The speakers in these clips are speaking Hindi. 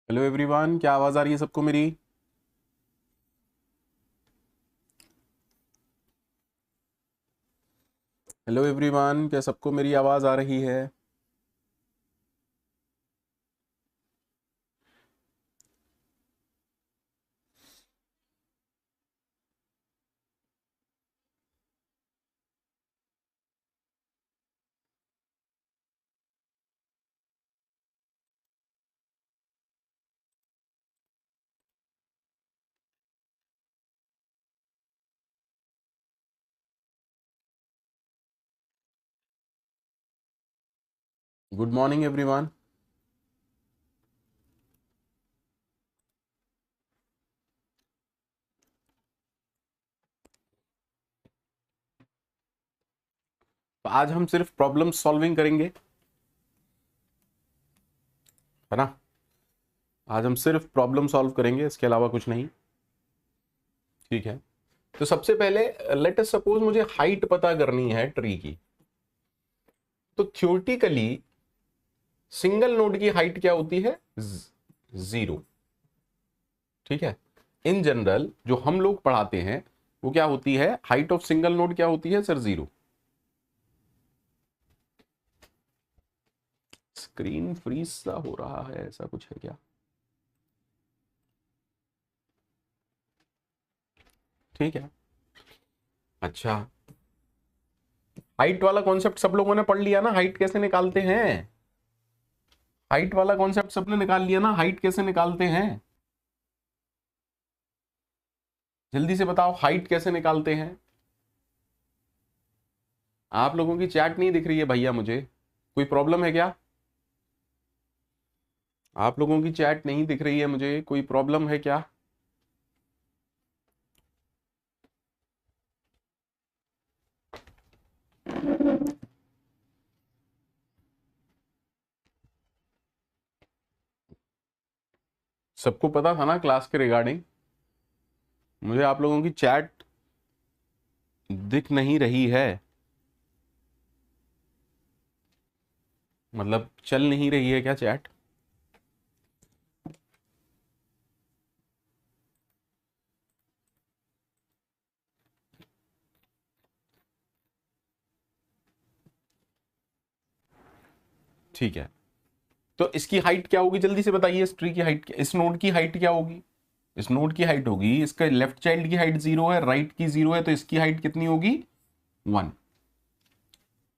हेलो एवरीवन, क्या आवाज आ रही है सबको मेरी? हेलो एवरीवन, क्या सबको मेरी आवाज आ रही है? Good morning everyone. तो आज हम सिर्फ प्रॉब्लम सॉल्विंग करेंगे, है ना? आज हम सिर्फ प्रॉब्लम सॉल्व करेंगे, इसके अलावा कुछ नहीं। ठीक है, तो सबसे पहले लेट अस सपोज मुझे हाइट पता करनी है ट्री की। तो थ्योरेटिकली सिंगल नोड की हाइट क्या होती है? जीरो। ठीक है, इन जनरल जो हम लोग पढ़ाते हैं वो क्या होती है? हाइट ऑफ सिंगल नोड क्या होती है सर? जीरो। स्क्रीन फ्रीज सा हो रहा है, ऐसा कुछ है क्या? ठीक है, अच्छा। हाइट वाला कॉन्सेप्ट सब लोगों ने पढ़ लिया ना? हाइट कैसे निकालते हैं? हाइट वाला कॉन्सेप्ट सबने निकाल लिया ना? हाइट कैसे निकालते हैं? जल्दी से बताओ, हाइट कैसे निकालते हैं? आप लोगों की चैट नहीं दिख रही है भैया मुझे, कोई प्रॉब्लम है क्या? आप लोगों की चैट नहीं दिख रही है मुझे, कोई प्रॉब्लम है क्या? सबको पता था ना क्लास के रिगार्डिंग? मुझे आप लोगों की चैट दिख नहीं रही है, मतलब चल नहीं रही है क्या चैट? ठीक है, तो इसकी हाइट क्या होगी जल्दी से बताइए? इस ट्री की हाइट, इस नोड की हाइट क्या होगी? इस नोड की हाइट होगी, इसका लेफ्ट चाइल्ड की हाइट जीरो है, राइट की जीरो है, तो इसकी हाइट कितनी होगी? वन।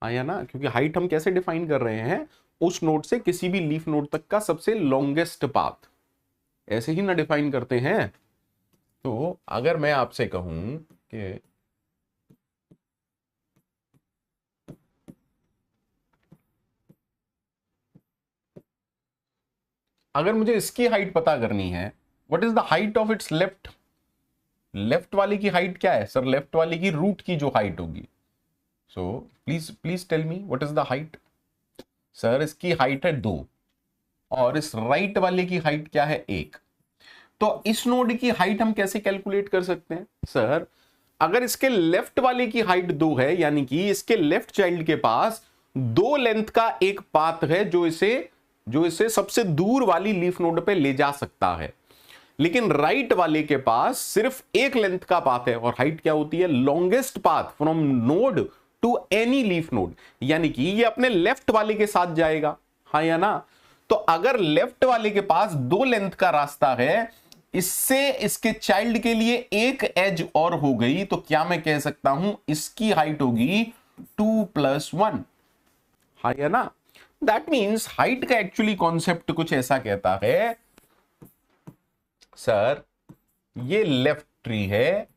आया ना? क्योंकि हाइट हम कैसे डिफाइन कर रहे हैं? उस नोड से किसी भी लीफ नोड तक का सबसे लॉन्गेस्ट पाथ, ऐसे ही ना डिफाइन करते हैं। तो अगर मैं आपसे कहूं कि अगर मुझे इसकी हाइट पता करनी है, what is the height of its left? Left वाली की हाइट क्या है सर? लेफ्ट वाली की रूट की जो हाइट होगी। So please please tell me what is the height? Sir इसकी हाइट है दो, और इस राइट वाले की हाइट क्या है? एक। तो इस नोड की हाइट हम कैसे कैलकुलेट कर सकते हैं सर? अगर इसके लेफ्ट वाले की हाइट दो है, यानी कि इसके लेफ्ट चाइल्ड के पास दो लेंथ का एक पाथ है जो इसे सबसे दूर वाली लीफ नोड पे ले जा सकता है। लेकिन राइट वाले के पास सिर्फ एक लेंथ का पाथ है, और हाइट क्या होती है? Longest path from node to any leaf node, यानी कि ये अपने लेफ्ट वाले के साथ जाएगा, हाँ या ना? तो अगर लेफ्ट वाले के पास दो लेंथ का रास्ता है, इससे इसके चाइल्ड के लिए एक एज और हो गई, तो क्या मैं कह सकता हूं इसकी हाइट होगी 2+1, हाँ या ना? दैट मीन्स हाइट का एक्चुअली कॉन्सेप्ट कुछ ऐसा कहता है सर, ये लेफ्ट ट्री है,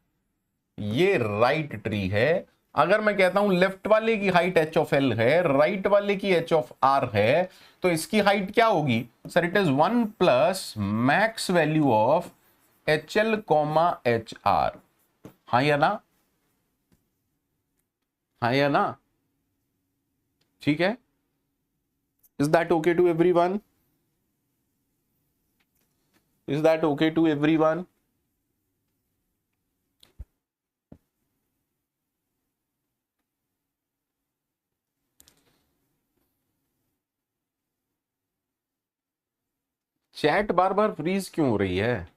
ये राइट ट्री है। अगर मैं कहता हूं लेफ्ट वाले की हाइट एच ऑफ एल है, राइट वाले की एच ऑफ आर है, तो इसकी हाइट क्या होगी sir? It is 1 plus max value of H L comma H R, हाँ या ना? हाँ या ना? ठीक है, is that okay to everyone? Is that okay to everyone? Chat बार बार फ्रीज क्यों हो रही है?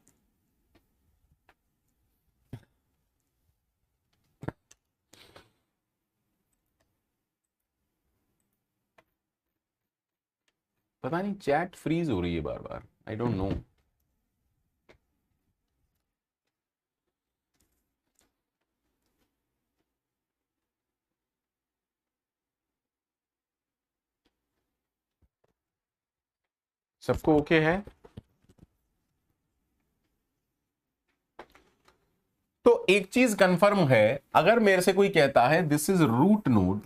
पता नहीं चैट फ्रीज हो रही है बार बार, आई डोंट नो। सबको ओके है? तो एक चीज कंफर्म है, अगर मेरे से कोई कहता है this is root node,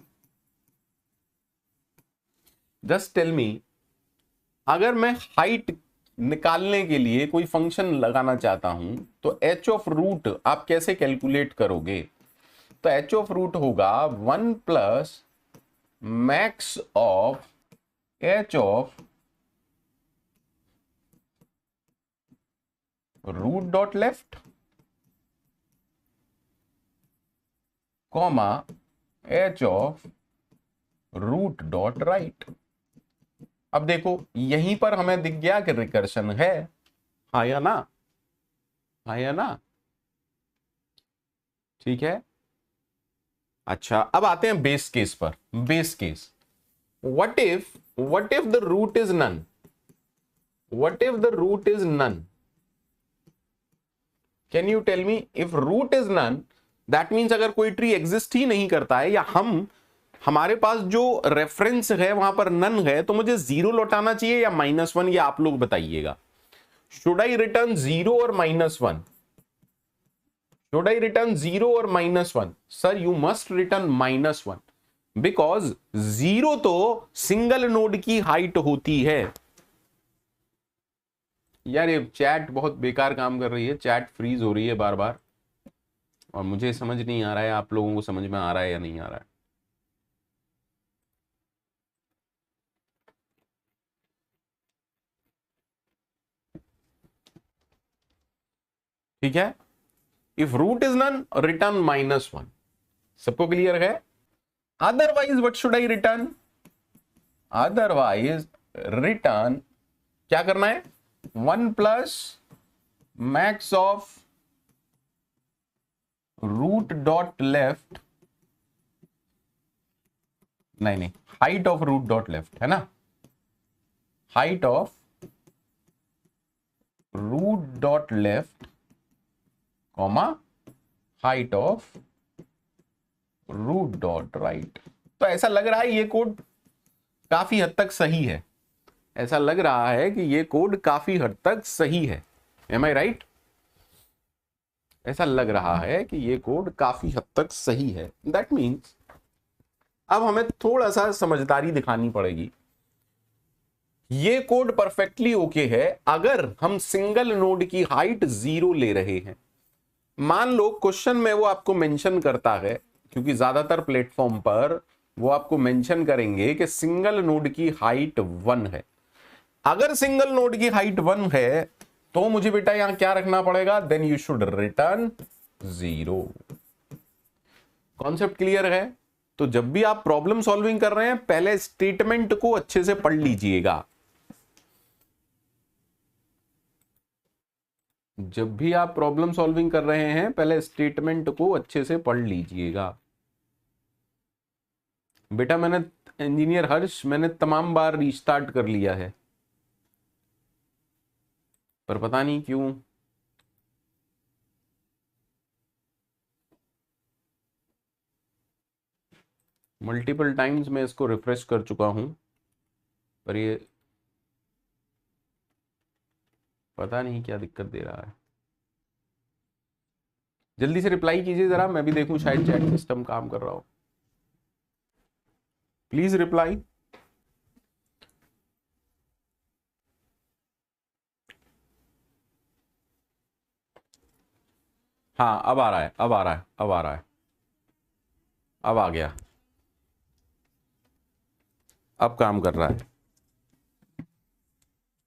just tell me, अगर मैं हाइट निकालने के लिए कोई फंक्शन लगाना चाहता हूं तो एच ऑफ रूट आप कैसे कैलकुलेट करोगे? तो एच ऑफ रूट होगा 1 plus max of H of root dot left comma H of root dot right. अब देखो यहीं पर हमें दिख गया कि रिकर्शन है, हाँ या ना? हाँ या ना? ठीक है। अच्छा अब आते हैं बेस केस पर। Base case, what if the root is none? What if the root is none? Can you tell me? If root is none that means अगर कोई ट्री एग्जिस्ट ही नहीं करता है, या हमारे पास जो रेफरेंस है वहां पर नन है, तो मुझे जीरो लौटाना चाहिए या -1? ये आप लोग बताइएगा। शुड आई रिटर्न जीरो और -1? शुड आई रिटर्न जीरो और -1? Sir you must return -1, because zero तो सिंगल नोड की हाइट होती है। यार ये चैट बहुत बेकार काम कर रही है, चैट फ्रीज हो रही है बार बार, और मुझे समझ नहीं आ रहा है आप लोगों को समझ में आ रहा है या नहीं आ रहा है। ठीक है, if root is none return -1। सबको क्लियर है? Otherwise what should I return? Otherwise return क्या करना है? 1 plus max of root dot left, नहीं, height of root dot left है ना, height of root dot left comma height of root dot right. तो ऐसा लग रहा है ये कोड काफी हद तक सही है, ऐसा लग रहा है कि ये कोड काफी हद तक सही है। M I right? ऐसा लग रहा है कि ये कोड काफी हद तक सही है। दैट मीन्स अब हमें थोड़ा सा समझदारी दिखानी पड़ेगी। ये कोड परफेक्टली ओके है अगर हम सिंगल नोड की हाइट 0 ले रहे हैं। मान लो क्वेश्चन में वो आपको मेंशन करता है, क्योंकि ज्यादातर प्लेटफॉर्म पर वो आपको मेंशन करेंगे कि सिंगल नोड की हाइट 1 है। अगर सिंगल नोड की हाइट 1 है तो मुझे बेटा यहां क्या रखना पड़ेगा? Then you should return 0। Concept clear है? तो जब भी आप प्रॉब्लम सॉल्विंग कर रहे हैं पहले स्टेटमेंट को अच्छे से पढ़ लीजिएगा। जब भी आप प्रॉब्लम सॉल्विंग कर रहे हैं पहले स्टेटमेंट को अच्छे से पढ़ लीजिएगा। बेटा मैंने, इंजीनियर हर्ष, मैंने तमाम बार रीस्टार्ट कर लिया है, पर पता नहीं क्यों मल्टीपल टाइम्स मैं इसको रिफ्रेश कर चुका हूं, पर ये पता नहीं क्या दिक्कत दे रहा है। जल्दी से रिप्लाई कीजिए जरा, मैं भी देखूं शायद चैट सिस्टम काम कर रहा हो। Please reply. हाँ अब आ रहा है, अब आ रहा है, अब आ रहा है, अब आ गया, अब काम कर रहा है।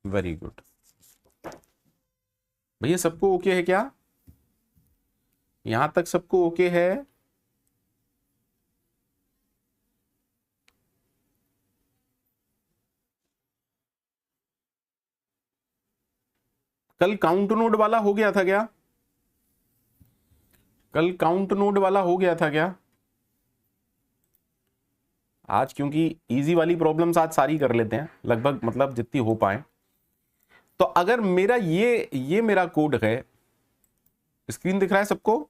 Very good. भैया सबको ओके है क्या? यहां तक सबको ओके है? कल काउंट नोड वाला हो गया था क्या? कल काउंट नोड वाला हो गया था क्या? आज क्योंकि इजी वाली प्रॉब्लम्स आज सारी कर लेते हैं लगभग, मतलब जितनी हो पाए। तो अगर मेरा ये मेरा कोड है, स्क्रीन दिख रहा है सबको?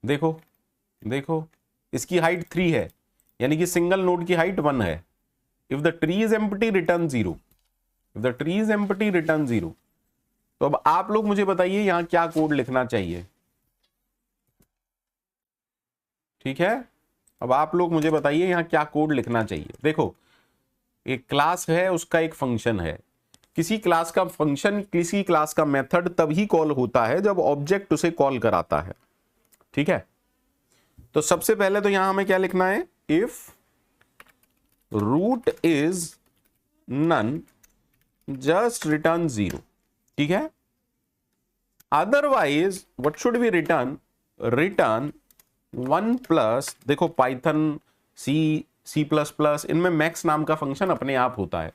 देखो देखो, इसकी हाइट 3 है, यानी कि सिंगल नोड की हाइट 1 है। If the tree is empty return 0, if the tree is empty return 0। तो अब आप लोग मुझे बताइए यहां क्या कोड लिखना चाहिए। ठीक है, अब आप लोग मुझे बताइए यहां क्या कोड लिखना चाहिए। देखो, एक क्लास है, उसका एक फंक्शन है। किसी क्लास का फंक्शन, किसी क्लास का मेथड तभी कॉल होता है जब ऑब्जेक्ट उसे कॉल कराता है। ठीक है, तो सबसे पहले तो यहां हमें क्या लिखना है, if root is none just return 0। ठीक है, otherwise what should be return, return 1 plus, देखो पाइथन, सी प्लस प्लस, इनमें मैक्स नाम का फंक्शन अपने आप होता है।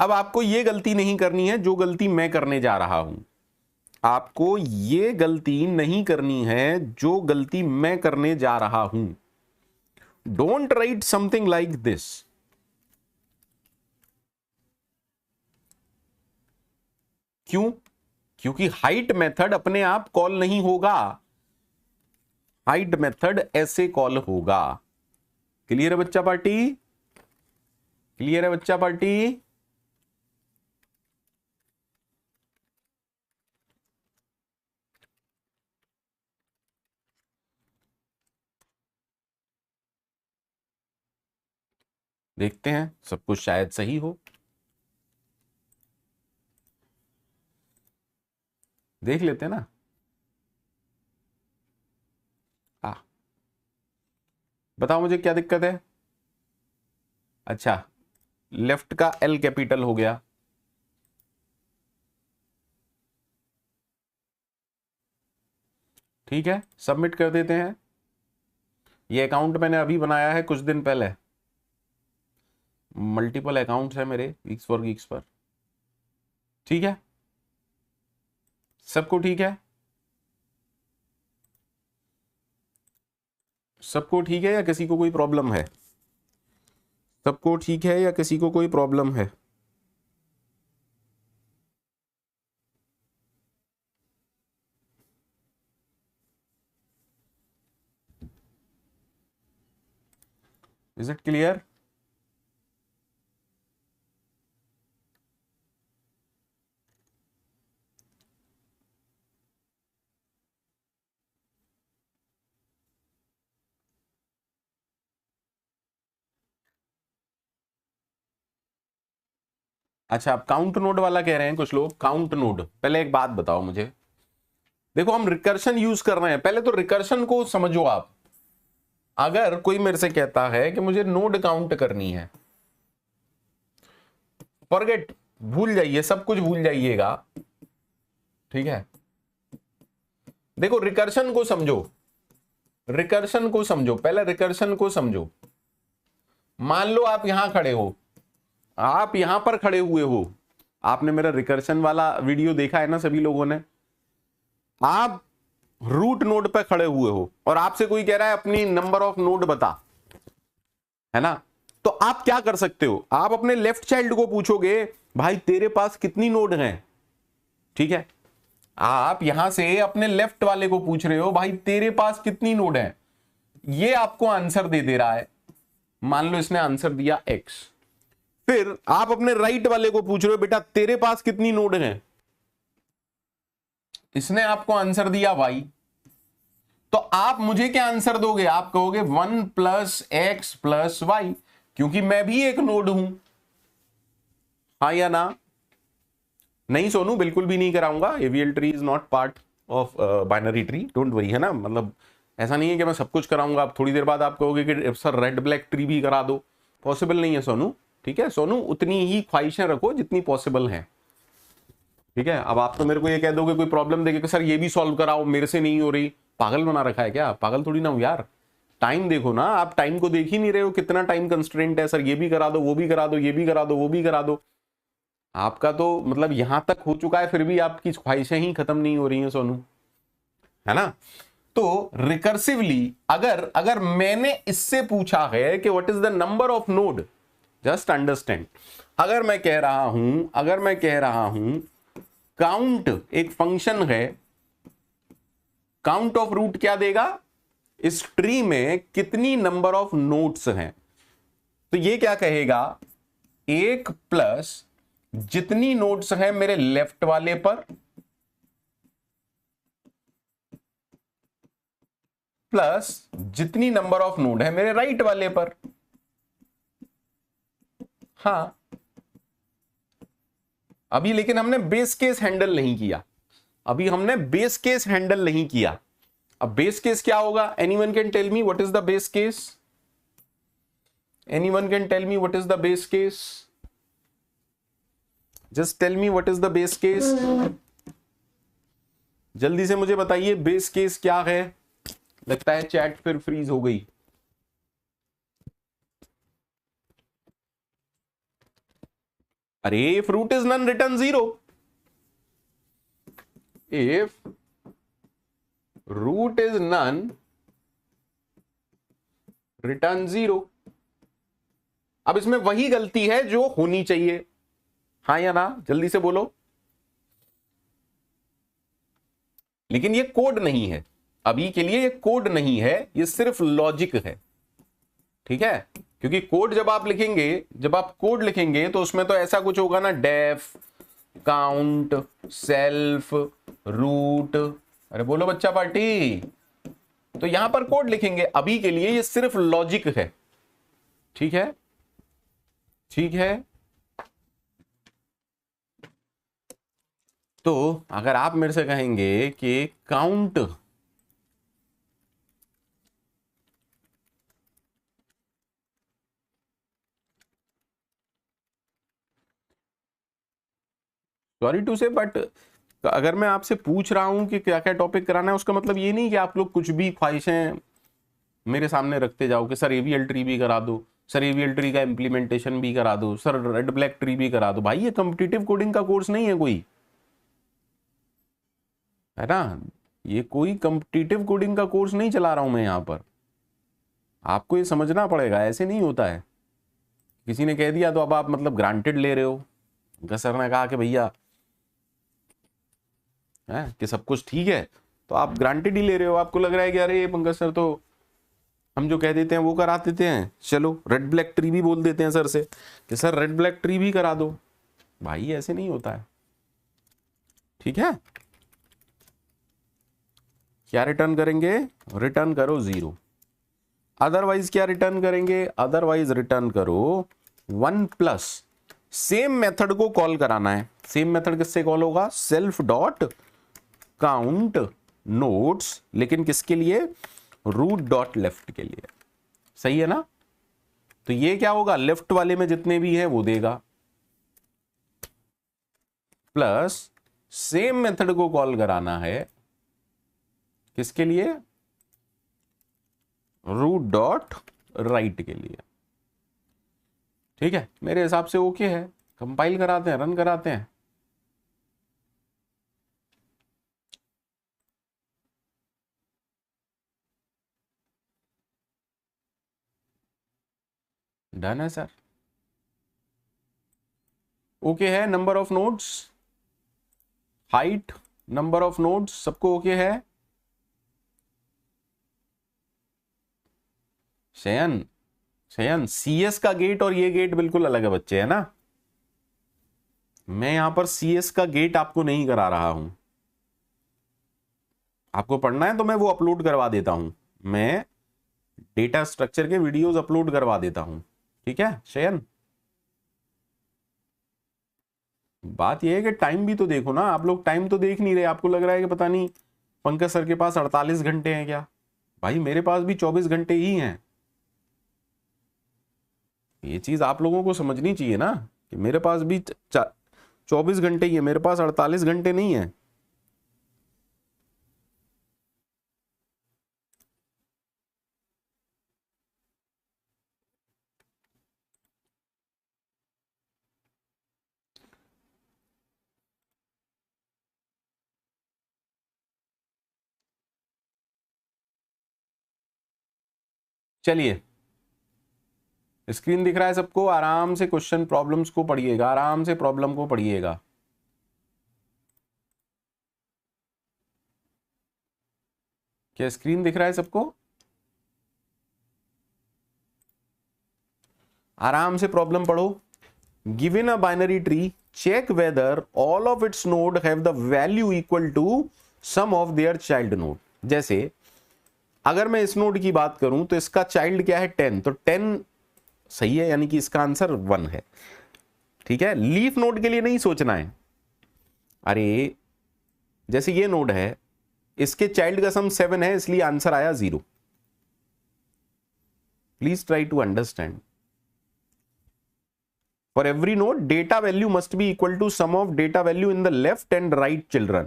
अब आपको यह गलती नहीं करनी है जो गलती मैं करने जा रहा हूं, आपको यह गलती नहीं करनी है जो गलती मैं करने जा रहा हूं। Don't write something like this. क्यों? क्योंकि हाइट मेथड अपने आप कॉल नहीं होगा, हाइट मेथड ऐसे कॉल होगा। क्लियर है बच्चा पार्टी? क्लियर है बच्चा पार्टी? देखते हैं सब कुछ शायद सही हो, देख लेते हैं ना। बताओ मुझे क्या दिक्कत है। अच्छा, लेफ्ट का एल कैपिटल हो गया, ठीक है, सबमिट कर देते हैं। ये अकाउंट मैंने अभी बनाया है कुछ दिन पहले, मल्टीपल अकाउंट्स है मेरे गिग्स फॉर गिग्स पर। ठीक है, सबको ठीक है? सबको ठीक है या किसी को कोई प्रॉब्लम है? सबको ठीक है या किसी को कोई प्रॉब्लम है? Is it clear? अच्छा, आप काउंट नोड वाला कह रहे हैं कुछ लोग, काउंट नोड। पहले एक बात बताओ मुझे, देखो हम रिकर्शन यूज कर रहे हैं, पहले तो रिकर्शन को समझो आप। अगर कोई मेरे से कहता है कि मुझे नोड काउंट करनी है, फॉरगेट, भूल जाइए, सब कुछ भूल जाइएगा। ठीक है, देखो रिकर्शन को समझो, रिकर्शन को समझो, पहले रिकर्शन को समझो। मान लो आप यहां खड़े हो, आप यहां पर खड़े हुए हो, आपने मेरा रिकर्शन वाला वीडियो देखा है ना सभी लोगों ने। आप रूट नोड पे खड़े हुए हो और आपसे कोई कह रहा है अपनी नंबर ऑफ नोड बता, है ना? तो आप क्या कर सकते हो, आप अपने लेफ्ट चाइल्ड को पूछोगे भाई तेरे पास कितनी नोड हैं। ठीक है, आप यहां से अपने लेफ्ट वाले को पूछ रहे हो भाई तेरे पास कितनी नोड है, ये आपको आंसर दे रहा है। मान लो इसने आंसर दिया x, फिर आप अपने राइट वाले को पूछ रहे हो बेटा तेरे पास कितनी नोड है, इसने आपको आंसर दिया y। तो आप मुझे क्या आंसर दोगे, आप कहोगे 1 प्लस एक्स प्लस वाई, क्योंकि मैं भी एक नोड हूं। हाँ या ना? नहीं सोनू, बिल्कुल भी नहीं कराऊंगा। AVL tree is not part of binary tree, don't worry, है ना? मतलब ऐसा नहीं है कि मैं सब कुछ कराऊंगा। आप थोड़ी देर बाद आप कहोगे कि सर रेड ब्लैक ट्री भी करा दो, पॉसिबल नहीं है सोनू। ठीक है सोनू, उतनी ही ख्वाहिशें रखो जितनी पॉसिबल हैं। ठीक है, अब आप तो मेरे को ये कह दोगे, कोई प्रॉब्लम देखे कि सर ये भी सॉल्व कराओ, मेरे से नहीं हो रही। पागल बना रखा है क्या? पागल थोड़ी ना हूं यार। टाइम देखो ना, आप टाइम को देख ही नहीं रहे हो, कितना टाइम कंस्ट्रेंट है। सर ये भी करा दो, वो भी करा दो, ये भी करा दो, वो भी करा दो। आपका तो मतलब यहां तक हो चुका है, फिर भी आपकी ख्वाहिशें ही खत्म नहीं हो रही हैं सोनू, है ना। तो रिकर्सिवली अगर अगर मैंने इससे पूछा है कि what is the number of node, just understand, अगर मैं कह रहा हूं काउंट एक फंक्शन है, काउंट ऑफ रूट क्या देगा, इस ट्री में कितनी नंबर ऑफ नोड्स हैं, तो ये क्या कहेगा, एक प्लस जितनी नोड्स हैं मेरे लेफ्ट वाले पर प्लस जितनी नंबर ऑफ नोड है मेरे राइट वाले पर। हाँ, अभी लेकिन हमने बेस केस हैंडल नहीं किया, अब बेस केस क्या होगा, anyone can tell me what is the base case, anyone can tell me what is the base case, just tell me what is the base case, जल्दी से मुझे बताइए बेस केस क्या है। लगता है चैट फिर फ्रीज हो गई। अरे if root is none return 0, if root is none return 0। अब इसमें वही गलती है जो होनी चाहिए, हाँ या ना, जल्दी से बोलो। लेकिन ये कोड नहीं है, अभी के लिए ये कोड नहीं है, ये सिर्फ लॉजिक है, ठीक है। क्योंकि कोड जब आप कोड लिखेंगे तो उसमें तो ऐसा कुछ होगा ना, डेफ, काउंट, सेल्फ, रूट, अरे बोलो बच्चा पार्टी, तो यहां पर कोड लिखेंगे। अभी के लिए ये सिर्फ लॉजिक है, ठीक है, ठीक है। तो अगर आप मेरे से कहेंगे कि काउंट सॉरी टू से, बट अगर मैं आपसे पूछ रहा हूं कि क्या क्या टॉपिक कराना है, उसका मतलब ये नहीं कि आप लोग कुछ भी ख्वाहिशें मेरे सामने रखते जाओ कि सर एवीएल ट्री भी करा दो, सर एवीएल ट्री का इंप्लीमेंटेशन भी करा दो, सर रेड ब्लैक ट्री भी करा दो। भाई ये कॉम्पिटिटिव कोडिंग का कोर्स नहीं है कोई, है ना, ये कोई कॉम्पिटिटिव कोडिंग का कोर्स नहीं चला रहा हूं मैं यहां पर। आपको ये समझना पड़ेगा, ऐसे नहीं होता है। किसी ने कह दिया तो अब आप मतलब ग्रांटेड ले रहे हो। सर ने कहा कि भैया है कि सब कुछ ठीक है, तो आप ग्रांटेड ही ले रहे हो। आपको लग रहा है कि अरे पंकज सर तो हम जो कह देते हैं वो करा देते हैं, चलो रेड ब्लैक ट्री भी बोल देते हैं सर से कि सर रेड ब्लैक ट्री भी करा दो। भाई ऐसे नहीं होता है, ठीक है। क्या रिटर्न करेंगे, रिटर्न करो 0। अदरवाइज क्या रिटर्न करेंगे, अदरवाइज रिटर्न करो 1 प्लस, सेम मेथड को कॉल कराना है। सेम मेथड किससे कॉल होगा, सेल्फ डॉट काउंट नोड्स, लेकिन किसके लिए, रूट डॉट लेफ्ट के लिए, सही है ना। तो ये क्या होगा, लेफ्ट वाले में जितने भी हैं वो देगा, प्लस सेम मेथड को कॉल कराना है किसके लिए, रूट डॉट राइट के लिए, ठीक है। मेरे हिसाब से ओके है, कंपाइल कराते हैं, रन कराते हैं। डन है सर, ओके है। Number of nodes, height, number of nodes सबको ओके है। शयन, शयन सीएस का गेट और ये गेट बिल्कुल अलग है बच्चे, है ना। मैं यहां पर सीएस का गेट आपको नहीं करा रहा हूं, आपको पढ़ना है तो मैं वो अपलोड करवा देता हूं, मैं डेटा स्ट्रक्चर के वीडियोस अपलोड करवा देता हूं, ठीक है शयन। बात यह है कि टाइम भी तो देखो ना, आप लोग टाइम तो देख नहीं रहे। आपको लग रहा है कि पता नहीं पंकज सर के पास 48 घंटे हैं क्या। भाई मेरे पास भी 24 घंटे ही हैं। ये चीज आप लोगों को समझनी चाहिए ना कि मेरे पास भी 24 घंटे ही है, मेरे पास 48 घंटे नहीं है। चलिए, स्क्रीन दिख रहा है सबको? आराम से क्वेश्चन प्रॉब्लम्स को पढ़िएगा, आराम से प्रॉब्लम को पढ़िएगा। क्या स्क्रीन दिख रहा है सबको? आराम से प्रॉब्लम पढ़ो। Given a binary tree, check whether all of its node have the value equal to sum of their child node. जैसे अगर मैं इस नोड की बात करूं तो इसका चाइल्ड क्या है 10, तो 10 सही है, यानी कि इसका आंसर 1 है। ठीक है, लीफ नोड के लिए नहीं सोचना है। अरे जैसे ये नोड है, इसके चाइल्ड का सम 7 है, इसलिए आंसर आया 0। Please try to understand. For every node, data value must be equal to sum of data value in the left and right children.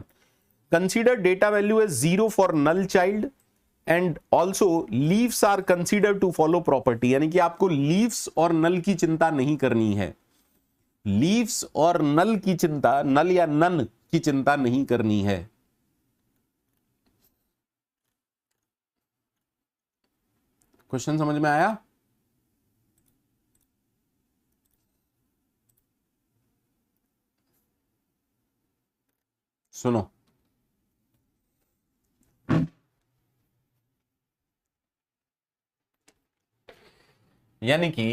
Consider data value as 0 for null child and also leaves are considered to follow property. यानी कि आपको leaves और null की चिंता नहीं करनी है। leaves और null की चिंता, null या none की चिंता नहीं करनी है। क्वेश्चन समझ में आया? सुनो, यानी कि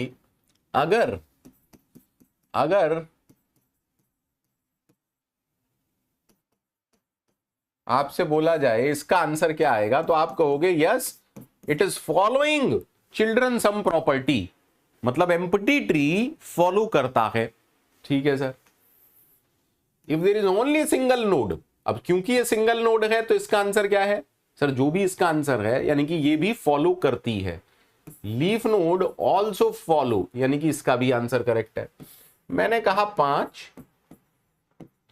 अगर आपसे बोला जाए इसका आंसर क्या आएगा, तो आप कहोगे yes it is following children sum property, मतलब एम्प्टी ट्री फॉलो करता है। ठीक है sir. If there is only single node, अब क्योंकि ये सिंगल नोड है तो इसका आंसर क्या है सर? जो भी इसका आंसर है, यानी कि ये भी फॉलो करती है। लीफ नोड ऑल्सो फॉलो, यानी कि इसका भी आंसर करेक्ट है। मैंने कहा 5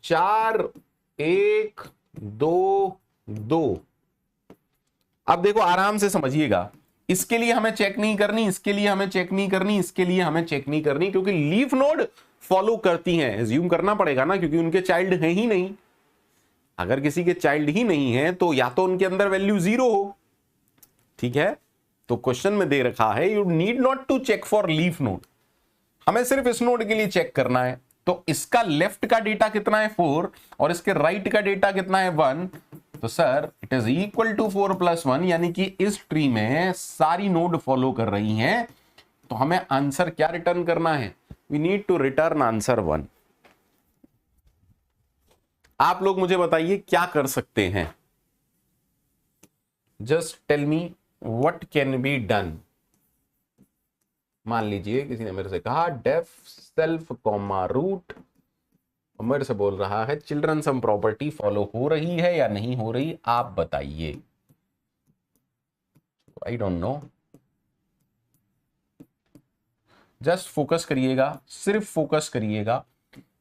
4 1 2 2। अब देखो आराम से समझिएगा, इसके लिए हमें चेक नहीं करनी, इसके लिए हमें चेक नहीं करनी, इसके लिए हमें चेक नहीं करनी, क्योंकि लीफ नोड फॉलो करती हैं। एज्यूम करना पड़ेगा ना, क्योंकि उनके चाइल्ड हैं ही नहीं। अगर किसी के चाइल्ड ही नहीं है तो या तो उनके अंदर वैल्यू 0 हो। ठीक है, तो क्वेश्चन में दे रखा है you need not to check for leaf node, हमें सिर्फ इस नोड के लिए चेक करना है। तो इसका लेफ्ट का डेटा कितना है 4 और इसके राइट का डेटा कितना है 1, तो sir it is equal to 4 + 1, यानी कि इस ट्री में सारी नोड फॉलो कर रही हैं। तो हमें आंसर क्या रिटर्न करना है? We need to return answer 1। आप लोग मुझे बताइए क्या कर सकते हैं? Just tell me what can be done. मान लीजिए किसी ने मेरे से कहा डेफ सेल्फ कॉमा रूट, और मेरे से बोल रहा है चिल्ड्रन सम प्रॉपर्टी फॉलो हो रही है या नहीं हो रही, आप बताइए। I don't know, just focus करिएगा, सिर्फ फोकस करिएगा।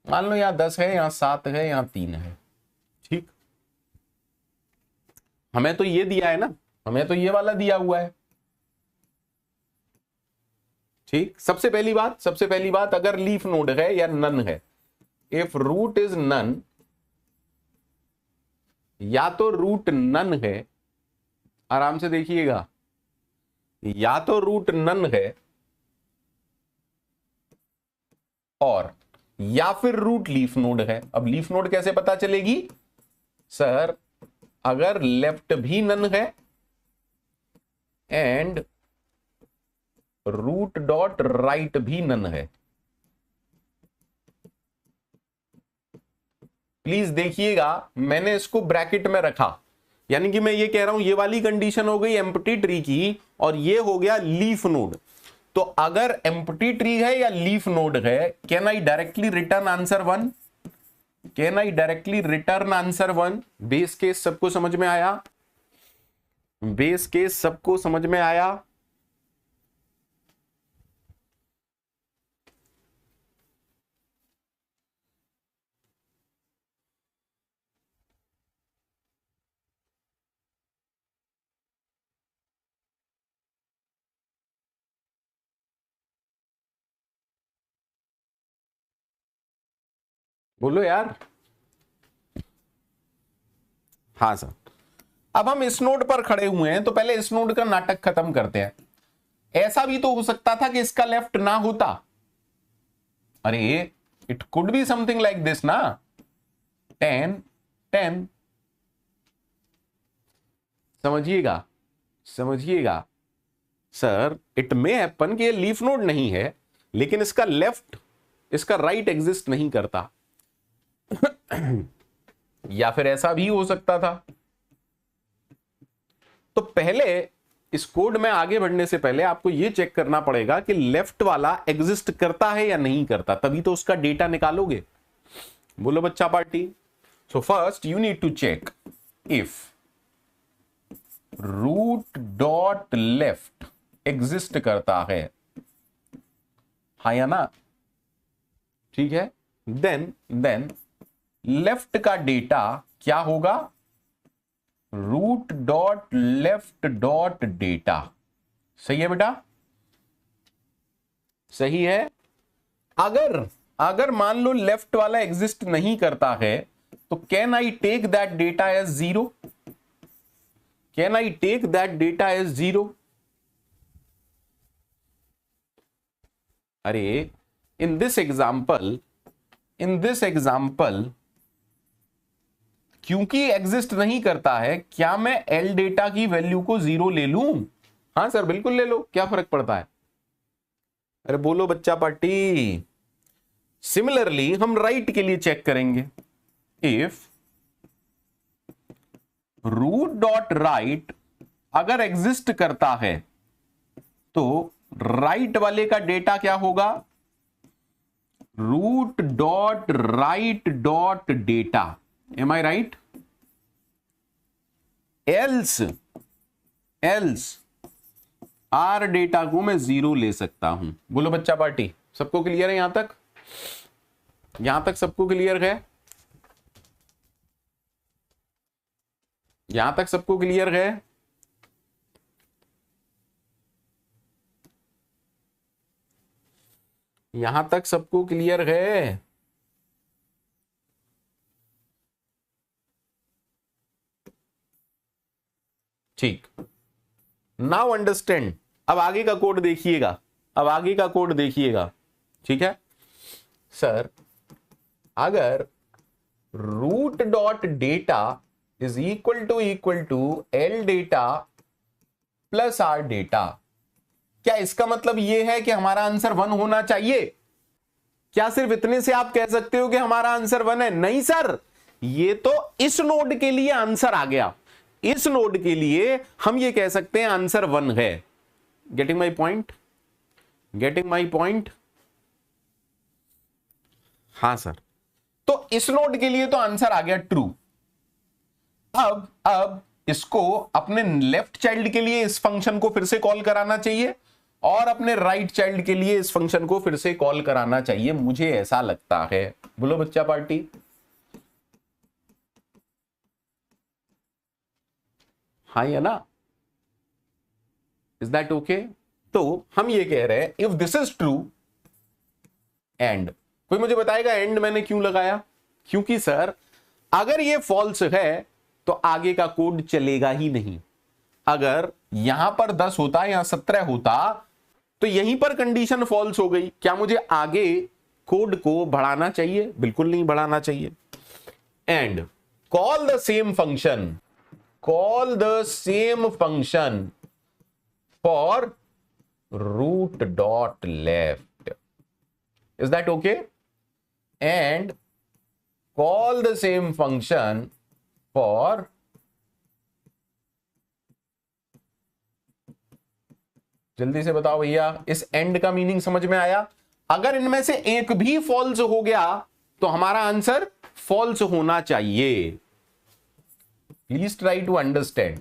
मान लो यहाँ 10 है, यहाँ 7 है, यहाँ 3 है। ठीक, हमें तो ये दिया है ना, हमें तो ये वाला दिया हुआ है। ठीक, सबसे पहली बात अगर लीफ नोड है या नन है, इफ रूट इज नन, या तो रूट नन है, आराम से देखिएगा, या तो रूट नन है और या फिर रूट लीफ नोड है। अब लीफ नोड कैसे पता चलेगी सर? अगर लेफ्ट भी नन है एंड रूट डॉट राइट भी नन है। प्लीज देखिएगा, मैंने इसको ब्रैकेट में रखा, यानी कि मैं ये कह रहा हूं ये वाली कंडीशन हो गई एम्प्टी ट्री की और ये हो गया लीफ नोड। तो अगर एम्प्टी ट्री है या लीफ नोड है, can I directly return answer 1? Can I directly return answer 1? Base case सबको समझ में आया? बेस केस सबको समझ में आया? बोलो यार। हाँ सर, अब हम इस नोड पर खड़े हुए हैं तो पहले इस नोड का नाटक खत्म करते हैं। ऐसा भी तो हो सकता था कि इसका लेफ्ट ना होता। अरे it could be something like this ना, 10 10। समझिएगा समझिएगा सर, इट मे हैपन कि ये लीफ नोड नहीं है, लेकिन इसका लेफ्ट इसका राइट एग्जिस्ट नहीं करता। या फिर ऐसा भी हो सकता था। तो पहले इस कोड में आगे बढ़ने से पहले आपको यह चेक करना पड़ेगा कि लेफ्ट वाला एग्जिस्ट करता है या नहीं करता, तभी तो उसका डेटा निकालोगे। बोलो बच्चा party. So first you need to check if root dot left exist करता है, हाँ या ना, ठीक है। देन लेफ्ट का डेटा क्या होगा, root dot left dot data. सही है बेटा, सही है। अगर मान लो लेफ्ट वाला एग्जिस्ट नहीं करता है, तो can I take that data as zero, can I take that data as zero. अरे इन दिस एग्जाम्पल क्योंकि एग्जिस्ट नहीं करता है, क्या मैं एल डेटा की वैल्यू को जीरो ले लूं? हाँ सर बिल्कुल ले लो, क्या फर्क पड़ता है। अरे बोलो बच्चा पार्टी। सिमिलरली हम राइट के लिए चेक करेंगे, इफ रूट डॉट राइट अगर एग्जिस्ट करता है, तो राइट वाले का डेटा क्या होगा, root dot right dot data. Am I right? Else R data को मैं जीरो ले सकता हूं। बोलो बच्चा पार्टी, सबको क्लियर है? यहां तक सबको क्लियर है? यहां तक सबको क्लियर है? यहां तक सबको क्लियर है? ठीक, नाउ अंडरस्टैंड। अब आगे का कोड देखिएगा, अब आगे का कोड देखिएगा, ठीक है सर। अगर root dot data is equal to L data plus R data, क्या इसका मतलब यह है कि हमारा आंसर 1 होना चाहिए? क्या सिर्फ इतने से आप कह सकते हो कि हमारा आंसर 1 है? नहीं सर, ये तो इस नोड के लिए आंसर आ गया। इस नोड के लिए हम ये कह सकते हैं आंसर 1 है। Getting my point? Getting my point? हां सर, तो इस नोड के लिए तो आंसर आ गया ट्रू। अब इसको अपने लेफ्ट चाइल्ड के लिए इस फंक्शन को फिर से कॉल कराना चाहिए, और अपने राइट चाइल्ड के लिए इस फंक्शन को फिर से कॉल कराना चाहिए, मुझे ऐसा लगता है। बोलो बच्चा पार्टी। हाँ या ना? Is that okay? तो हम ये कह रहे हैं if this is true and, कोई मुझे बताएगा एंड मैंने क्यों लगाया? क्योंकि सर अगर ये फॉल्स है तो आगे का कोड चलेगा ही नहीं। अगर यहां पर 10 होता या 17 होता तो यहीं पर कंडीशन फॉल्स हो गई, क्या मुझे आगे कोड को बढ़ाना चाहिए? बिल्कुल नहीं बढ़ाना चाहिए। And call the same function, call the same function for root dot left. Is that okay? And call the same function for जल्दी से बताओ भैया, इस एंड का मीनिंग समझ में आया? अगर इनमें से एक भी फॉल्स हो गया तो हमारा आंसर फॉल्स होना चाहिए। Please try to understand.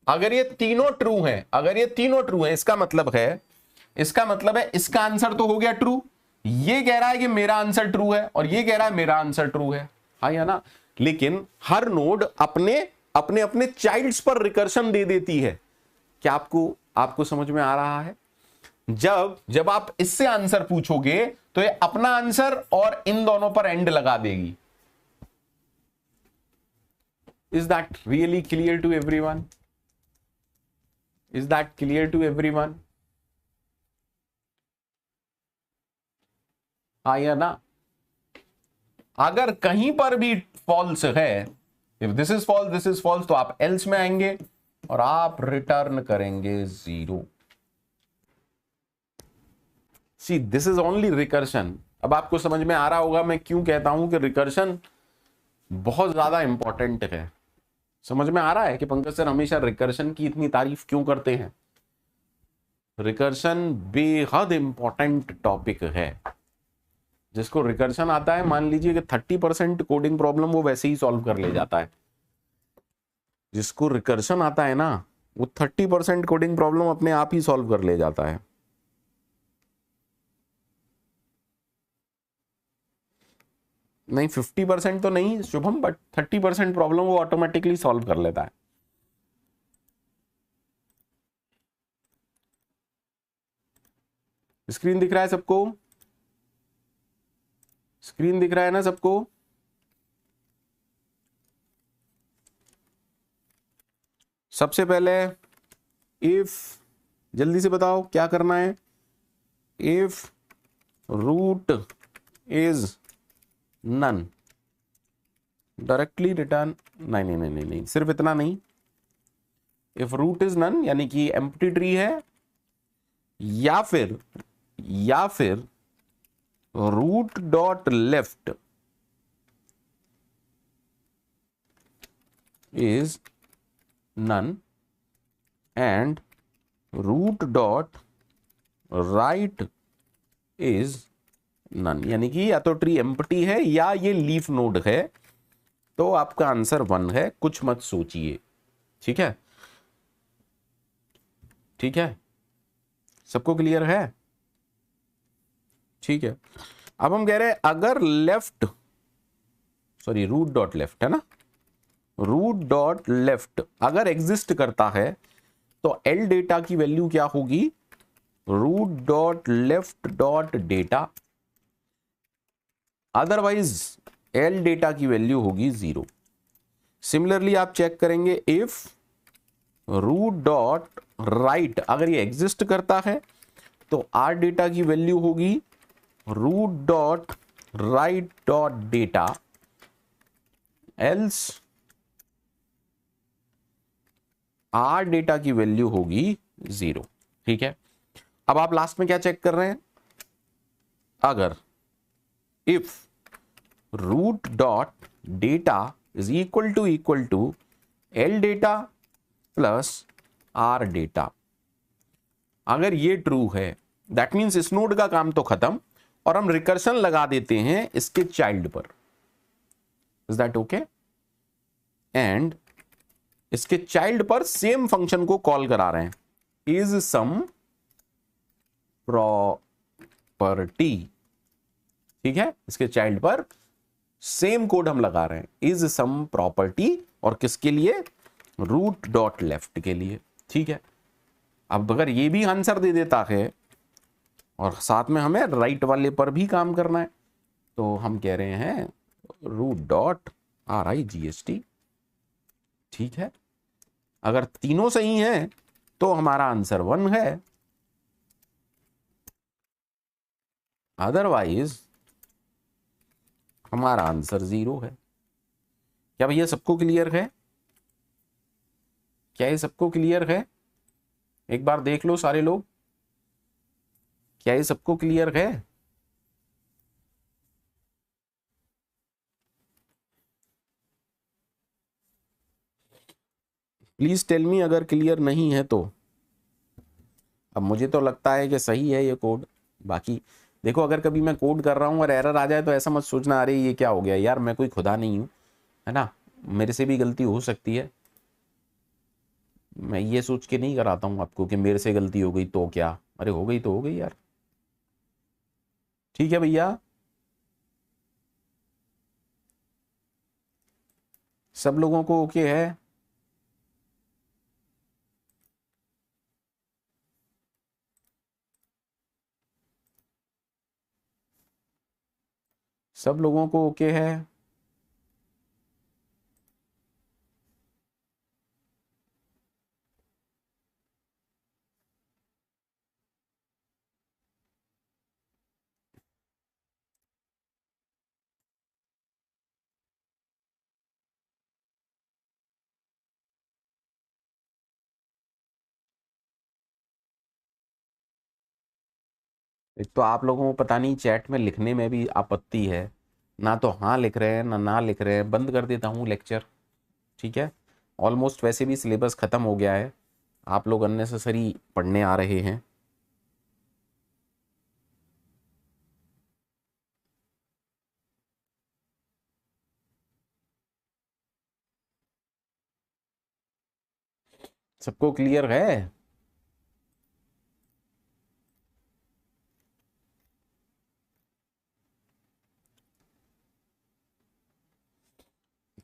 अगर ये तीनों ट्रू हैं, अगर ये तीनों ट्रू हैं, इसका मतलब है इसका आंसर तो हो गया ट्रू। ये कह रहा है कि मेरा आंसर ट्रू है और ये कह रहा है मेरा आंसर ट्रू है, हाँ या ना? लेकिन हर नोड अपने अपने अपने चाइल्ड्स पर रिकर्शन दे देती है। क्या आपको समझ में आ रहा है? जब आप इससे आंसर पूछोगे तो ये अपना आंसर और इन दोनों पर एंड लगा देगी। Is that really clear to everyone? Is that clear to everyone? हाँ या ना? अगर कहीं पर भी फॉल्स है, if this is false this is false, तो आप एल्स में आएंगे और आप रिटर्न करेंगे 0। See this is only recursion. अब आपको समझ में आ रहा होगा मैं क्यों कहता हूं कि रिकर्शन बहुत ज्यादा इंपॉर्टेंट है। समझ में आ रहा है कि पंकज सर हमेशा रिकर्शन की इतनी तारीफ क्यों करते हैं। रिकर्शन बेहद इंपॉर्टेंट टॉपिक है। जिसको रिकर्शन आता है, मान लीजिए कि 30% कोडिंग प्रॉब्लम वो वैसे ही सॉल्व कर ले जाता है। जिसको रिकर्शन आता है ना, वो 30% कोडिंग प्रॉब्लम अपने आप ही सॉल्व कर ले जाता है। नहीं 50% तो नहीं शुभम, बट 30% प्रॉब्लम वो ऑटोमेटिकली सॉल्व कर लेता है। स्क्रीन दिख रहा है सबको? स्क्रीन दिख रहा है ना सबको? सबसे पहले इफ, जल्दी से बताओ क्या करना है। If root is none, directly return. नहीं नहीं नहीं नहीं नहीं, सिर्फ इतना नहीं। इफ रूट इज नन यानी कि एम्प्टी ट्री है, या फिर root dot left is none and root dot right is none, यानी कि या तो ट्री एम्प्टी है या ये लीफ नोड है, तो आपका आंसर 1 है। कुछ मत सोचिए, ठीक है? ठीक है, सबको क्लियर है? ठीक है। अब हम कह रहे हैं अगर left, sorry root dot left है ना, रूट डॉट लेफ्ट अगर एग्जिस्ट करता है तो एल डेटा की वैल्यू क्या होगी? Root dot left dot data, otherwise L data की वैल्यू होगी 0। सिमिलरली आप चेक करेंगे इफ रूट डॉट राइट अगर ये एग्जिस्ट करता है तो आर डेटा की वैल्यू होगी root dot right dot data, else R data की वैल्यू होगी 0। ठीक है, अब आप लास्ट में क्या चेक कर रहे हैं? अगर if root dot data is equal to L data plus R data, अगर ये ट्रू है दैट मीन्स इस नोड का काम तो खत्म, और हम रिकर्शन लगा देते हैं इसके चाइल्ड पर। Is that okay? एंड इसके चाइल्ड पर सेम फंक्शन को कॉल करा रहे हैं, इज सम प्रॉपर्टी। ठीक है, इसके चाइल्ड पर सेम कोड हम लगा रहे हैं, इज सम प्रॉपर्टी, और किसके लिए? रूट डॉट लेफ्ट के लिए। ठीक है, अब अगर ये भी आंसर दे देता है और साथ में हमें राइट वाले पर भी काम करना है, तो हम कह रहे हैं रूट डॉट RIGST। ठीक है, अगर तीनों सही हैं तो हमारा आंसर 1 है, अदरवाइज हमारा आंसर 0 है। क्या भैया सबको क्लियर है? क्या ये सबको क्लियर है? एक बार देख लो सारे लोग, क्या ये सबको क्लियर है? प्लीज टेल मी अगर क्लियर नहीं है तो। अब मुझे तो लगता है कि सही है ये कोड। बाकी देखो, अगर कभी मैं कोड कर रहा हूं और एरर आ जाए तो ऐसा मत सोचना अरे ये क्या हो गया यार, मैं कोई खुदा नहीं हूं, है ना, मेरे से भी गलती हो सकती है। मैं ये सोच के नहीं कराता हूं आपको कि मेरे से गलती हो गई तो क्या, अरे हो गई तो हो गई यार। ठीक है भैया, सब लोगों को ओके है? सब लोगों को ओके है? एक तो आप लोगों को पता नहीं चैट में लिखने में भी आपत्ति है, ना तो हाँ लिख रहे हैं ना लिख रहे हैं। बंद कर देता हूँ लेक्चर, ठीक है। ऑलमोस्ट वैसे भी सिलेबस ख़त्म हो गया है, आप लोग अननेसेसरी पढ़ने आ रहे हैं। सबको क्लियर है?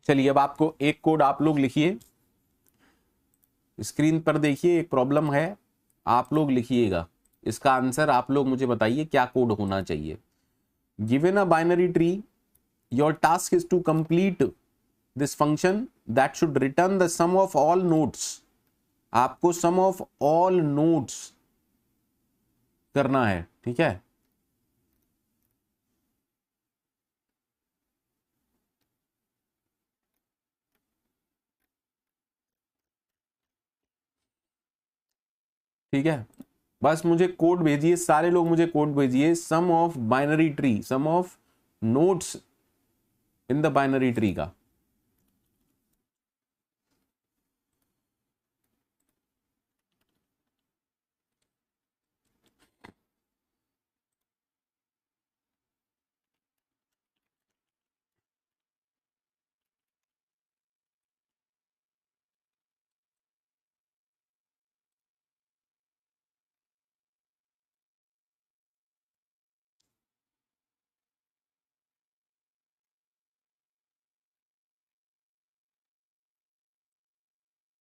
चलिए अब आपको एक कोड आप लोग लिखिए, स्क्रीन पर देखिए, एक प्रॉब्लम है, आप लोग लिखिएगा इसका आंसर। आप लोग मुझे बताइए क्या कोड होना चाहिए। Given a binary tree, your task is to complete this function that should return the sum of all nodes. आपको सम ऑफ ऑल नोड्स करना है, ठीक है। ठीक है, बस मुझे कोड भेजिए, सारे लोग मुझे कोड भेजिए। Sum of binary tree, sum of nodes in the binary tree का।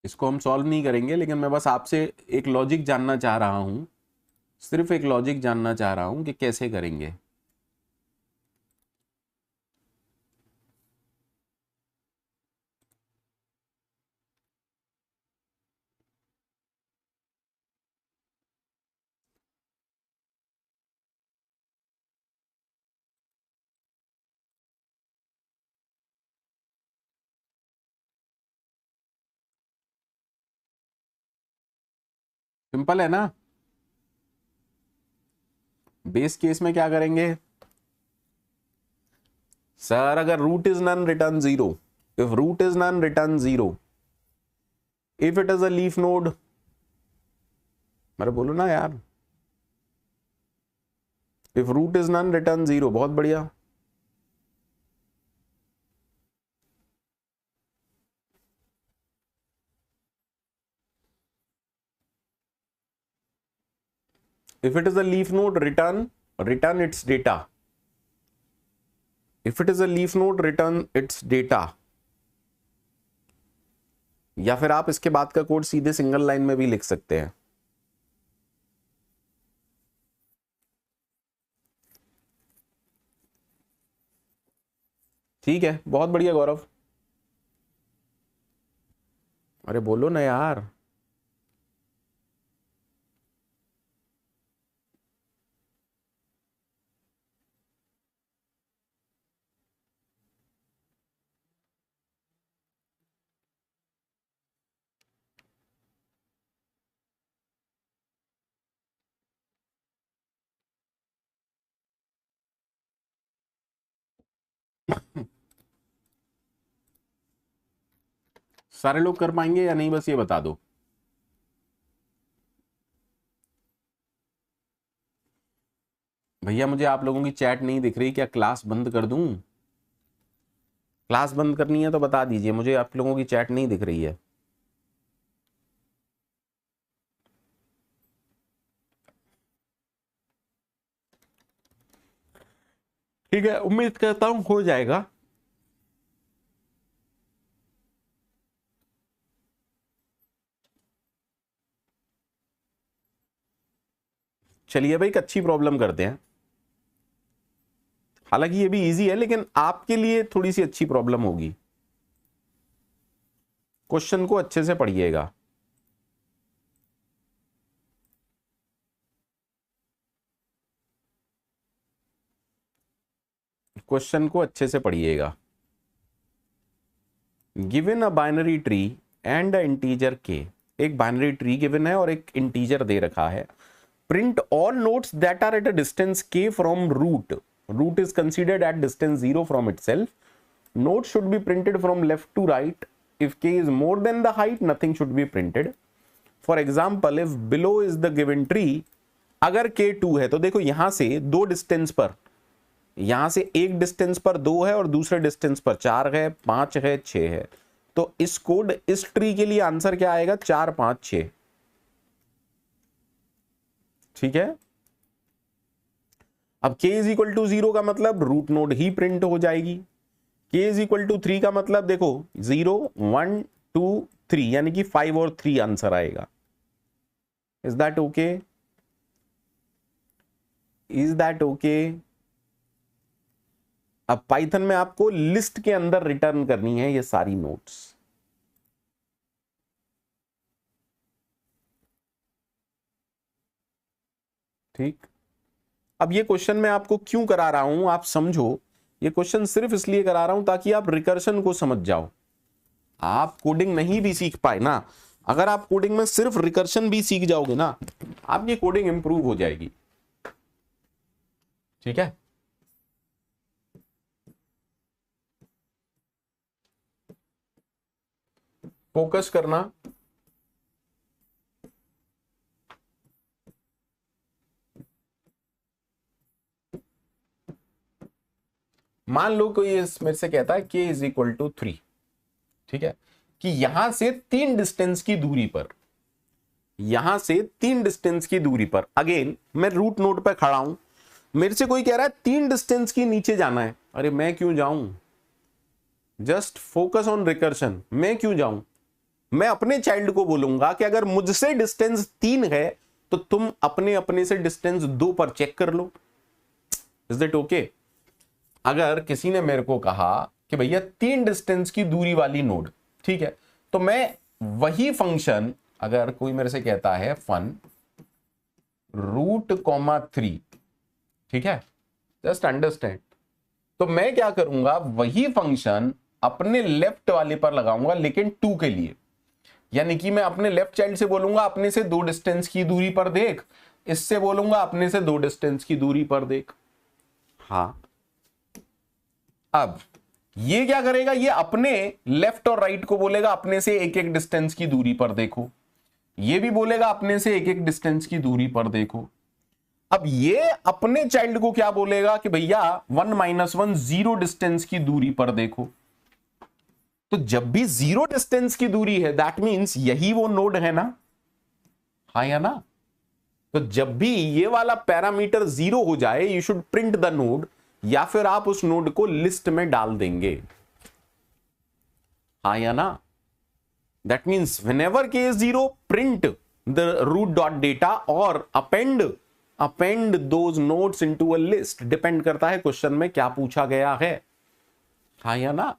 इसको हम सॉल्व नहीं करेंगे, लेकिन मैं बस आपसे एक लॉजिक जानना चाह रहा हूं, सिर्फ एक लॉजिक जानना चाह रहा हूं कि कैसे करेंगे। सिंपल है ना। बेस केस में क्या करेंगे सर? अगर root is none return zero, if root is none return zero, if it is a leaf node, मेरे बोलो ना यार, if root is none return zero. बहुत बढ़िया। If it is a leaf node, return its data. If it is a leaf node, return its data. या फिर आप इसके बाद का कोड सीधे सिंगल लाइन में भी लिख सकते हैं। ठीक है, बहुत बढ़िया गौरव। अरे बोलो ना यार। सारे लोग कर पाएंगे या नहीं, बस ये बता दो। भैया मुझे आप लोगों की चैट नहीं दिख रही, क्या क्लास बंद कर दूं? क्लास बंद करनी है तो बता दीजिए मुझे, आप लोगों की चैट नहीं दिख रही है। ठीक है, उम्मीद करता हूं हो जाएगा। चलिए भाई, एक अच्छी प्रॉब्लम करते हैं। हालांकि ये भी इजी है, लेकिन आपके लिए थोड़ी सी अच्छी प्रॉब्लम होगी। क्वेश्चन को अच्छे से पढ़िएगा। क्वेश्चन को अच्छे से पढ़िएगा। Given a binary tree and a integer के, एक बाइनरी ट्री गिवन है और एक इंटीजर दे रखा है। print all nodes that are at a distance k from root. Root is considered at distance 0 from itself. Nodes should be printed from left to right. If k is more than the height, nothing should be printed. For example, if below is the given tree, अगर k 2 है तो देखो यहां से दो डिस्टेंस पर, यहां से एक डिस्टेंस पर 2 है और दूसरे डिस्टेंस पर 4 है, 5 है, 6 है, तो इस कोड इस ट्री के लिए आंसर क्या आएगा? 4 5 6। ठीक है। अब k इज इक्वल टू 0 का मतलब रूट नोड ही प्रिंट हो जाएगी। k इज इक्वल टू 3 का मतलब देखो 0 1 2 3 यानी कि 5 और 3 आंसर आएगा। Is that okay? Is that okay? अब पाइथन में आपको लिस्ट के अंदर रिटर्न करनी है ये सारी नोट्स। ठीक। अब ये क्वेश्चन मैं आपको क्यों करा रहा हूं आप समझो। ये क्वेश्चन सिर्फ इसलिए करा रहा हूं ताकि आप रिकर्शन को समझ जाओ। आप कोडिंग नहीं भी सीख पाए ना, अगर आप कोडिंग में सिर्फ रिकर्शन भी सीख जाओगे ना, आपकी कोडिंग इंप्रूव हो जाएगी। ठीक है। फोकस करना। मान लो कोई मेरे से कहता है k इज इक्वल टू 3, ठीक है, कि यहां से 3 डिस्टेंस की दूरी पर, यहां से 3 डिस्टेंस की दूरी पर, अगेन मैं रूट नोड पे खड़ा हूं, मेरे से कोई कह रहा है 3 डिस्टेंस की नीचे जाना है। अरे मैं क्यों जाऊं? Just focus on recursion. मैं क्यों जाऊं? मैं अपने चाइल्ड को बोलूंगा कि अगर मुझसे डिस्टेंस 3 है तो तुम अपने अपने से डिस्टेंस 2 पर चेक कर लो। Is that okay? अगर किसी ने मेरे को कहा कि भैया 3 डिस्टेंस की दूरी वाली नोड, ठीक है, तो मैं वही फंक्शन, अगर कोई मेरे से कहता है फन रूट कॉमा 3, ठीक है, जस्ट अंडरस्टैंड, तो मैं क्या करूंगा, वही फंक्शन अपने लेफ्ट वाले पर लगाऊंगा लेकिन 2 के लिए। यानी कि मैं अपने लेफ्ट चाइल्ड से बोलूंगा अपने से 2 डिस्टेंस की दूरी पर देख, इससे बोलूंगा अपने से 2 डिस्टेंस की दूरी पर देख। हाँ, अब ये क्या करेगा, ये अपने लेफ्ट और राइट को बोलेगा अपने से एक एक डिस्टेंस की दूरी पर देखो, ये भी बोलेगा अपने से एक एक डिस्टेंस की दूरी पर देखो। अब ये अपने चाइल्ड को क्या बोलेगा कि भैया 1 - 1 0 डिस्टेंस की दूरी पर देखो। तो जब भी 0 डिस्टेंस की दूरी है दैट मींस यही वो नोड है ना, हाँ या ना? तो जब भी ये वाला पैरामीटर 0 हो जाए you should print the node, या फिर आप उस नोड को लिस्ट में डाल देंगे, हाँ या ना? That means whenever k is 0 print the root dot data और append those nodes into a list। Depend करता है क्वेश्चन में क्या पूछा गया है, हाँ या ना?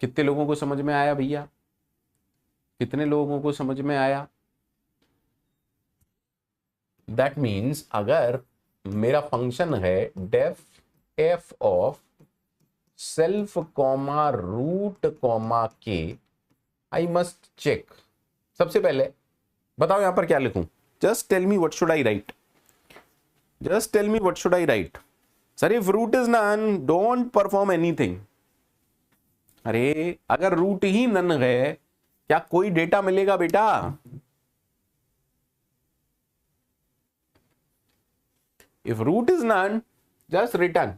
कितने लोगों को समझ में आया भैया? कितने लोगों को समझ में आया? दैट मीन्स अगर मेरा फंक्शन है def F of self comma root comma K, I must check. सबसे पहले बताओ यहां पर क्या लिखूं? Just tell me what should I write, just tell me what should I write. Sir if root is none don't perform anything. अरे अगर रूट ही नन है क्या कोई डेटा मिलेगा बेटा? If root is none, just return.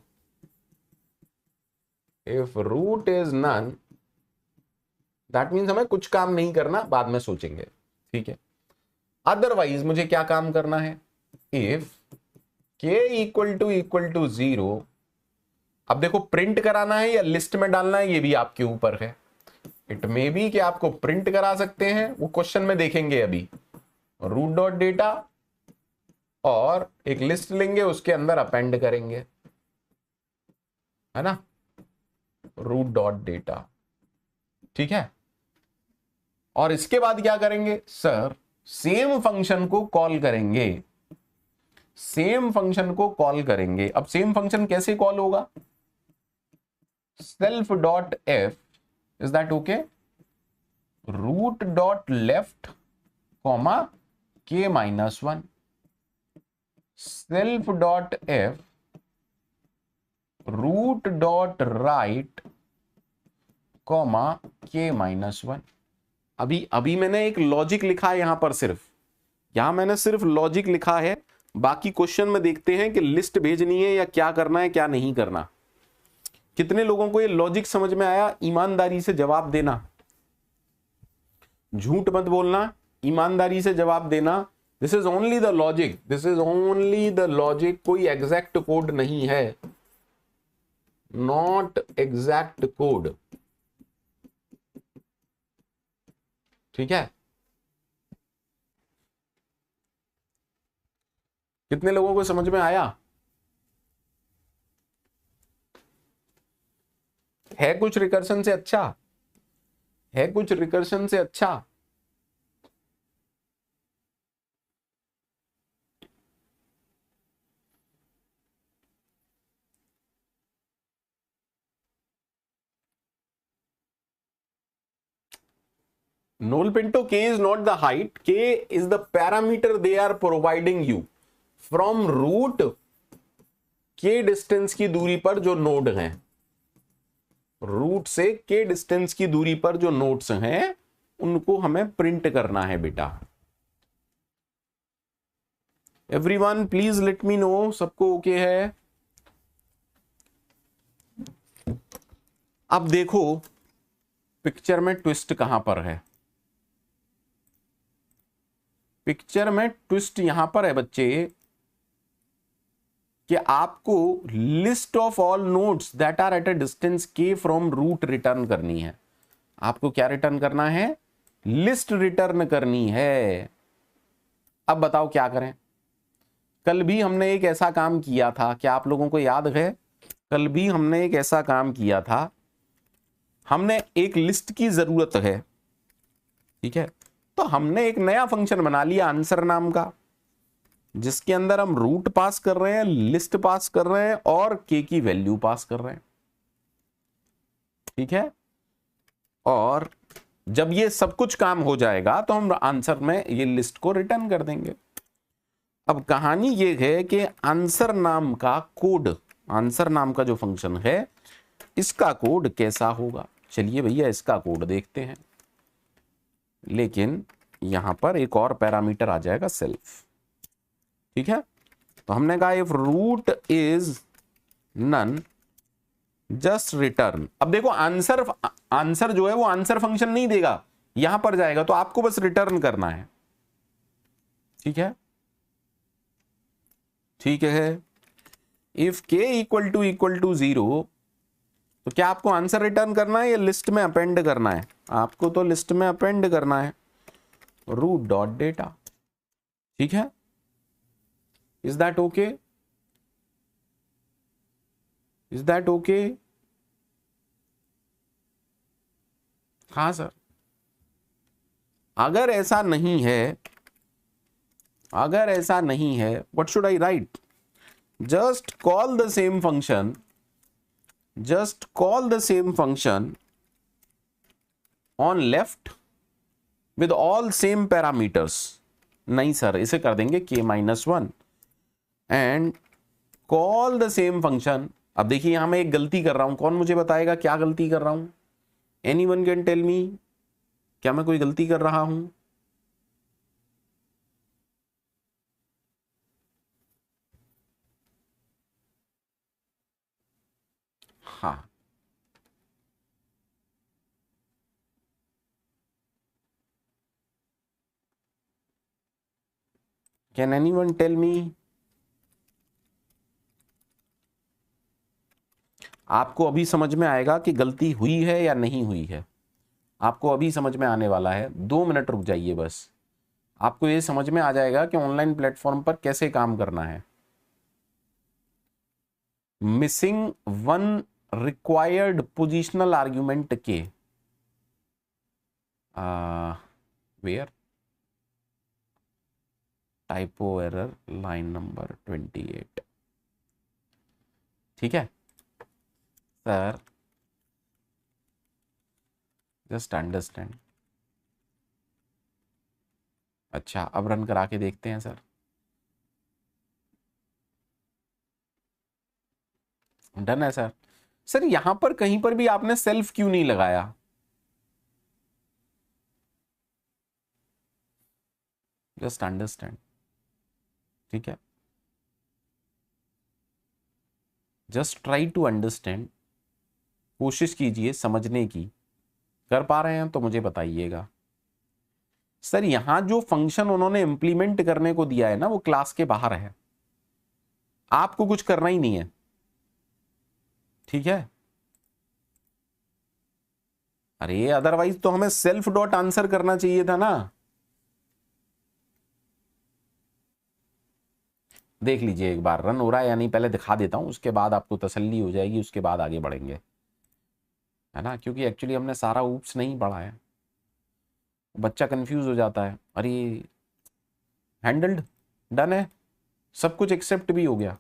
If root is none, that means हमें कुछ काम नहीं करना, बाद में सोचेंगे, ठीक है। अदरवाइज मुझे क्या काम करना है? If k इक्वल टू 0, अब देखो प्रिंट कराना है या लिस्ट में डालना है ये भी आपके ऊपर है। इट मे बी कि आपको प्रिंट करा सकते हैं, वो क्वेश्चन में देखेंगे अभी। रूट डॉट डेटा और एक लिस्ट लेंगे उसके अंदर अपेंड करेंगे, है ना, रूट डॉट डेटा, ठीक है। और इसके बाद क्या करेंगे सर? सेम फंक्शन को कॉल करेंगे, सेम फंक्शन को कॉल करेंगे। अब सेम फंक्शन कैसे कॉल होगा? Self dot F, is that okay, root dot left comma k minus one, self dot F root dot right comma k minus one. अभी अभी मैंने एक लॉजिक लिखा है यहां पर, यहां मैंने सिर्फ लॉजिक लिखा है। बाकी क्वेश्चन में देखते हैं कि लिस्ट भेजनी है या क्या करना है क्या नहीं करना। कितने लोगों को ये लॉजिक समझ में आया? ईमानदारी से जवाब देना, झूठ मत बोलना, ईमानदारी से जवाब देना। This is only the logic, this is only the logic, कोई एग्जैक्ट कोड नहीं है, नॉट एग्जैक्ट कोड। ठीक है, कितने लोगों को समझ में आया? है कुछ रिकर्शन से अच्छा? है कुछ रिकर्शन से अच्छा? Null Pinto, k is not the height, k is the parameter they are providing you from root k distance की दूरी पर जो नोड हैं, रूट से k डिस्टेंस की दूरी पर जो नोड्स हैं उनको हमें प्रिंट करना है बेटा। Everyone please let me know, सबको ओके है? अब देखो पिक्चर में ट्विस्ट कहां पर है। पिक्चर में ट्विस्ट यहां पर है बच्चे कि आपको list of all nodes that are at a distance k from root return करनी है। आपको क्या रिटर्न करना है? लिस्ट रिटर्न करनी है। अब बताओ क्या करें? कल भी हमने एक ऐसा काम किया था, क्या आप लोगों को याद है? कल भी हमने एक ऐसा काम किया था, हमने एक लिस्ट की जरूरत है, ठीक है, तो हमने एक नया फंक्शन बना लिया आंसर नाम का, जिसके अंदर हम रूट पास कर रहे हैं, लिस्ट पास कर रहे हैं और k की वैल्यू पास कर रहे हैं। ठीक है, और जब ये सब कुछ काम हो जाएगा तो हम आंसर में ये लिस्ट को रिटर्न कर देंगे। अब कहानी ये है कि आंसर नाम का कोड, आंसर नाम का जो फंक्शन है इसका कोड कैसा होगा। चलिए भैया इसका कोड देखते हैं, लेकिन यहां पर एक और पैरामीटर आ जाएगा सेल्फ। ठीक है, तो हमने कहा if root is none just return. अब देखो आंसर जो है वो आंसर फंक्शन नहीं देगा, यहां पर जाएगा, तो आपको बस रिटर्न करना है। ठीक है, ठीक है, इफ k इक्वल टू 0, तो क्या आपको आंसर रिटर्न करना है या लिस्ट में अपेंड करना है? आपको तो लिस्ट में अपेंड करना है, रूट डॉट डेटा। ठीक है, is that okay? Is that okay? हाँ सर। अगर ऐसा नहीं है, अगर ऐसा नहीं है, what should I write? Just call the same function, just call the same function on left with all same parameters। नहीं सर, इसे कर देंगे k minus one and call the same function. अब देखिए यहां मैं एक गलती कर रहा हूं, कौन मुझे बताएगा क्या गलती कर रहा हूं? एनीवन कैन टेल मी, क्या मैं कोई गलती कर रहा हूं? हाँ, कैन एनीवन टेल मी? आपको अभी समझ में आएगा कि गलती हुई है या नहीं हुई है, आपको अभी समझ में आने वाला है। 2 मिनट रुक जाइए बस, आपको ये समझ में आ जाएगा कि ऑनलाइन प्लेटफॉर्म पर कैसे काम करना है। Missing one required positional argument K where type error line number 28। ठीक है सर, जस्ट अंडरस्टैंड, अच्छा, अब रन करा के देखते हैं सर। डन है सर। सर यहां पर कहीं पर भी आपने सेल्फ क्यों नहीं लगाया? जस्ट अंडरस्टैंड, ठीक है, जस्ट ट्राई टू अंडरस्टैंड, कोशिश कीजिए समझने की। कर पा रहे हैं तो मुझे बताइएगा। सर यहां जो फंक्शन उन्होंने इंप्लीमेंट करने को दिया है ना, वो क्लास के बाहर है, आपको कुछ करना ही नहीं है, ठीक है। अरे अदरवाइज तो हमें सेल्फ डॉट आंसर करना चाहिए था ना। देख लीजिए एक बार रन हो रहा है या नहीं, पहले दिखा देता हूं, उसके बाद आपको तसल्ली हो जाएगी, उसके बाद आगे बढ़ेंगे, है ना, क्योंकि एक्चुअली हमने सारा ऊप्स नहीं पढ़ा है, बच्चा कंफ्यूज हो जाता है। अरे हैंडल्ड, डन है, सब कुछ एक्सेप्ट भी हो गया।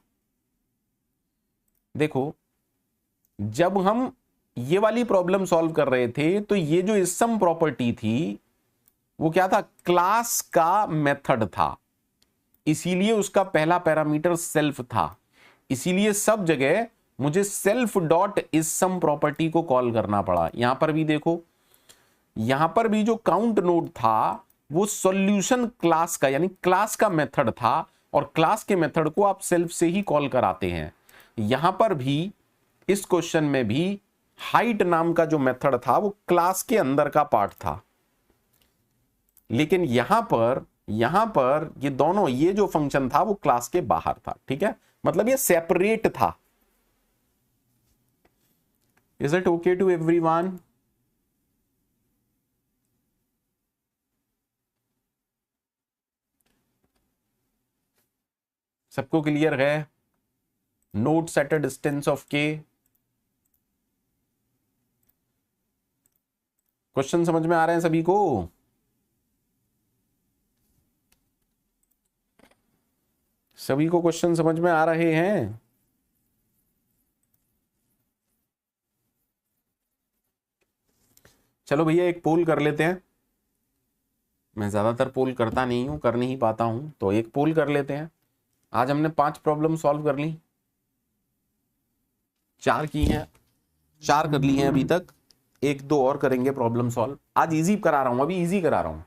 देखो जब हम ये वाली प्रॉब्लम सॉल्व कर रहे थे तो ये जो इसम प्रॉपर्टी थी वो क्या था, क्लास का मेथड था, इसीलिए उसका पहला पैरामीटर सेल्फ था, इसीलिए सब जगह मुझे सेल्फ डॉट इसम प्रॉपर्टी को कॉल करना पड़ा। यहां पर भी देखो, यहां पर भी जो काउंट नोड था वो सॉल्यूशन क्लास का, यानी क्लास का मेथड था, और क्लास के मेथड को आप सेल्फ से ही कॉल कराते हैं। यहां पर भी इस क्वेश्चन में भी हाइट नाम का जो मेथड था वो क्लास के अंदर का पार्ट था, लेकिन यहां पर ये दोनों, ये जो फंक्शन था वो क्लास के बाहर था, ठीक है, मतलब ये सेपरेट था। Is it okay to everyone? सबको क्लियर है? Notes at a distance of के, क्वेश्चन समझ में आ रहे हैं सभी को? सभी को क्वेश्चन समझ में आ रहे हैं? चलो भैया एक पोल कर लेते हैं, मैं ज्यादातर पोल करता नहीं हूं, कर नहीं पाता हूं, तो एक पोल कर लेते हैं। आज हमने 5 प्रॉब्लम सॉल्व कर ली, 4 की हैं, 4 कर ली हैं अभी तक, 1-2 और करेंगे प्रॉब्लम सॉल्व। आज इजी करा रहा हूं, अभी इजी करा रहा हूं,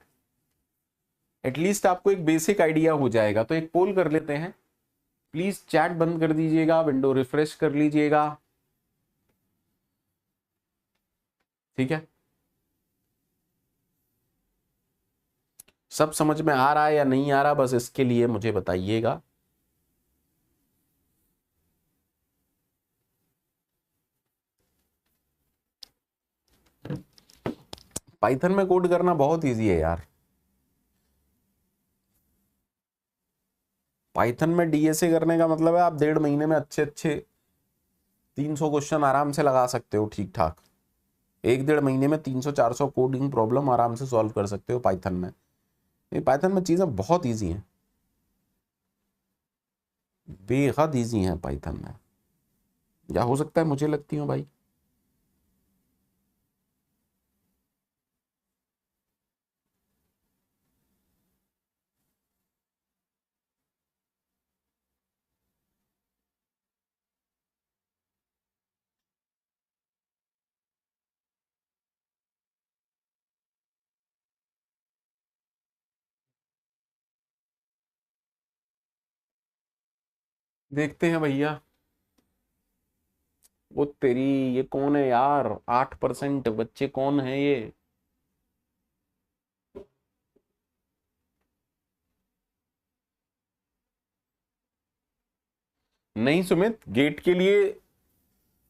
एटलीस्ट आपको एक बेसिक आइडिया हो जाएगा। तो एक पोल कर लेते हैं, प्लीज चैट बंद कर दीजिएगा, विंडो रिफ्रेश कर लीजिएगा, ठीक है। सब समझ में आ रहा है या नहीं आ रहा, बस इसके लिए मुझे बताइएगा। पाइथन में कोड करना बहुत इजी है यार, पाइथन में डीएसए करने का मतलब है आप 1.5 महीने में अच्छे अच्छे 300 क्वेश्चन आराम से लगा सकते हो, ठीक ठाक 1-1.5 महीने में 300-400 कोडिंग प्रॉब्लम आराम से सॉल्व कर सकते हो पाइथन में। ये पाइथन में चीजें बहुत इजी हैं, बेहद इजी हैं पाइथन में, या हो सकता है मुझे लगती हूँ भाई। देखते हैं भैया। वो तेरी, ये कौन है यार, 8% बच्चे कौन है ये? नहीं सुमित, गेट के लिए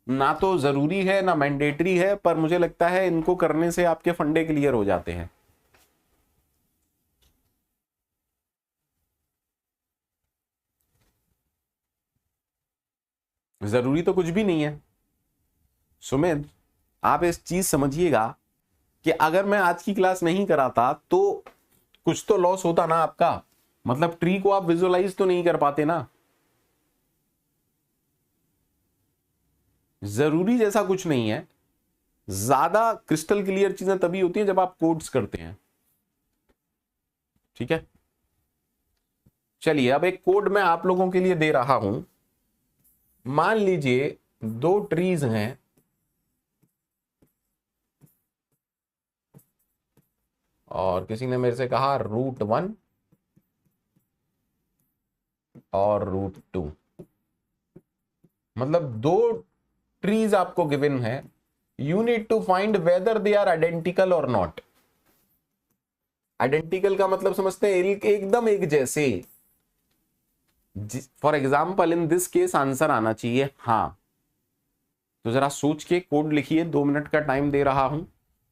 ना तो जरूरी है ना मैंडेटरी है, पर मुझे लगता है इनको करने से आपके फंडे क्लियर हो जाते हैं। जरूरी तो कुछ भी नहीं है सुमित, आप इस चीज समझिएगा कि अगर मैं आज की क्लास नहीं कराता तो कुछ तो लॉस होता ना आपका, मतलब ट्री को आप विजुअलाइज तो नहीं कर पाते ना। जरूरी जैसा कुछ नहीं है, ज्यादा क्रिस्टल क्लियर चीजें तभी होती हैं जब आप कोड्स करते हैं। ठीक है, चलिए अब एक कोड मैं आप लोगों के लिए दे रहा हूं। मान लीजिए दो ट्रीज हैं, और किसी ने मेरे से कहा √1 और √2, मतलब दो ट्रीज आपको गिवन है। You need to find whether they are identical और नॉट। आइडेंटिकल का मतलब समझते हैं, एकदम एक जैसे। For example in this case answer आना चाहिए हाँ। तो जरा सोच के कोड लिखिए, 2 मिनट का टाइम दे रहा हूं।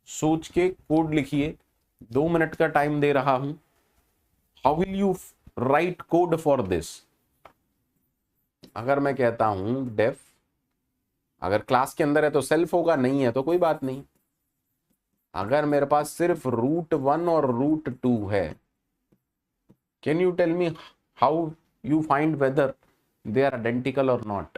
सोच के कोड लिखिए, 2 मिनट का टाइम दे रहा हूं। How will you right code for this? अगर मैं कहता हूं डेफ, अगर क्लास के अंदर है तो सेल्फ होगा, नहीं है तो कोई बात नहीं। अगर मेरे पास सिर्फ √1 और √2 है, can you tell me how you find whether they are identical or not?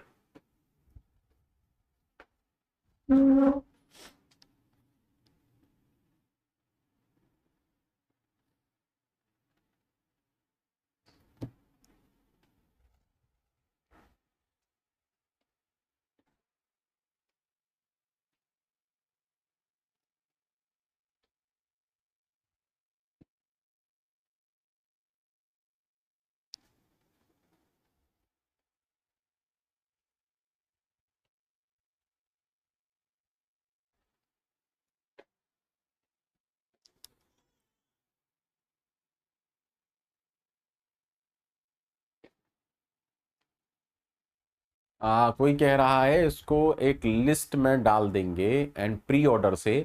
कोई कह रहा है इसको एक लिस्ट में डाल देंगे एंड प्री ऑर्डर से,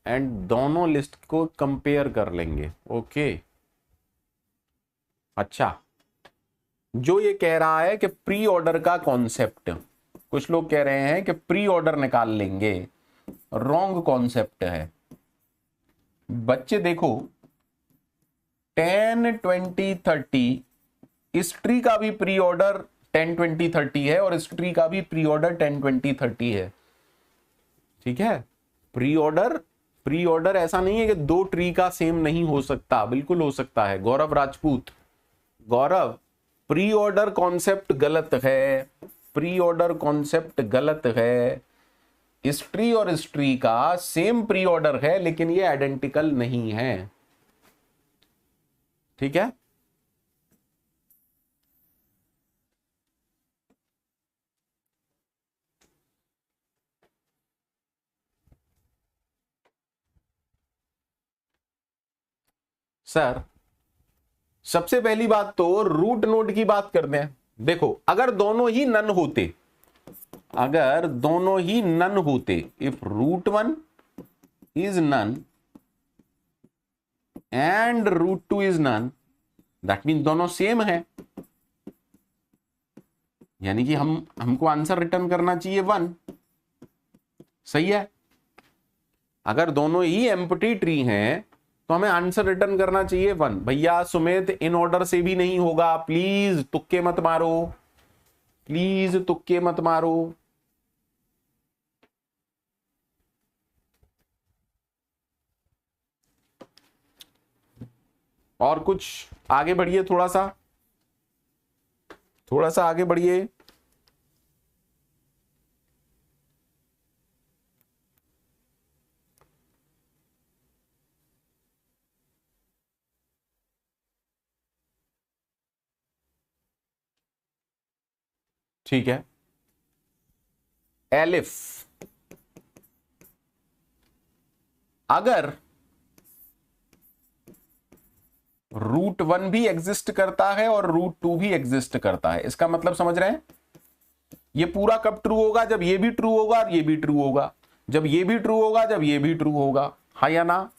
एंड दोनों लिस्ट को कंपेयर कर लेंगे। ओके, अच्छा, जो ये कह रहा है कि प्री ऑर्डर का कॉन्सेप्ट, कुछ लोग कह रहे हैं कि प्री ऑर्डर निकाल लेंगे, रॉन्ग कॉन्सेप्ट है। बच्चे देखो 10, 20, 30, इस ट्री का भी प्री ऑर्डर 10, 20, 30 है, और इस ट्री का भी प्री ऑर्डर 10, 20, 30 है। ठीक है, प्री ऑर्डर ऐसा नहीं है कि दो ट्री का सेम नहीं हो सकता, बिल्कुल हो सकता है। गौरव राजपूत, गौरव, प्री ऑर्डर कॉन्सेप्ट गलत है, प्री ऑर्डर कॉन्सेप्ट गलत है। इस ट्री और इस ट्री का सेम प्री ऑर्डर है, लेकिन ये आइडेंटिकल नहीं है। ठीक है, सर सबसे पहली बात तो रूट नोड की बात करते हैं। देखो अगर दोनों ही नन होते, अगर दोनों ही नन होते, if √1 is none and √2 is none, that mean दोनों सेम है, यानी कि हमको आंसर रिटर्न करना चाहिए 1। सही है, अगर दोनों ही एम्प्टी ट्री हैं तो हमें आंसर रिटर्न करना चाहिए 1। भैया सुमित, इन ऑर्डर से भी नहीं होगा, प्लीज तुक्के मत मारो, प्लीज तुक्के मत मारो। और कुछ आगे बढ़िए, थोड़ा सा आगे बढ़िए। ठीक है, एलिफ, अगर √1 भी एग्जिस्ट करता है और √2 भी एग्जिस्ट करता है, इसका मतलब समझ रहे हैं? ये पूरा कब ट्रू होगा? जब ये भी ट्रू होगा और ये भी ट्रू होगा, जब ये भी ट्रू होगा, जब ये भी ट्रू होगा। हाँ या ना?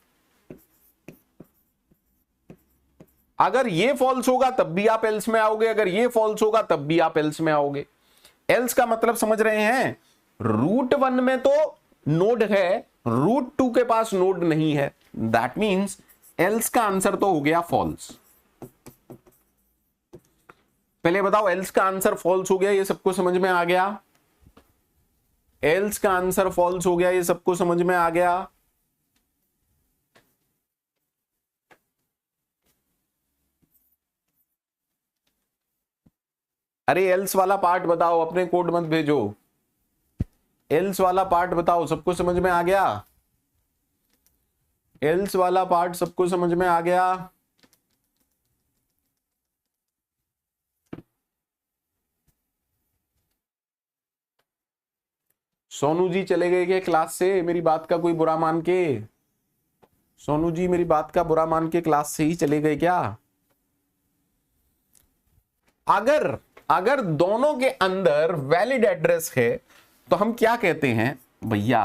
अगर ये फॉल्स होगा तब भी आप एल्स में आओगे, अगर ये फॉल्स होगा तब भी आप एल्स में आओगे। एल्स का मतलब समझ रहे हैं? √1 में तो नोड है, √2 के पास नोड नहीं है, दैट मींस एल्स का आंसर तो हो गया फॉल्स। पहले बताओ, एल्स का आंसर फॉल्स हो गया, ये सबको समझ में आ गया? एल्स का आंसर फॉल्स हो गया, ये सबको समझ में आ गया? अरे एल्स वाला पार्ट बताओ, अपने कोड मत भेजो, एल्स वाला पार्ट बताओ। सबको समझ में आ गया? एल्स वाला पार्ट सबको समझ में आ गया? सोनू जी चले गए क्या क्लास से? मेरी बात का कोई बुरा मान के, सोनू जी मेरी बात का बुरा मान के क्लास से ही चले गए क्या? अगर दोनों के अंदर वैलिड एड्रेस है तो हम क्या कहते हैं भैया?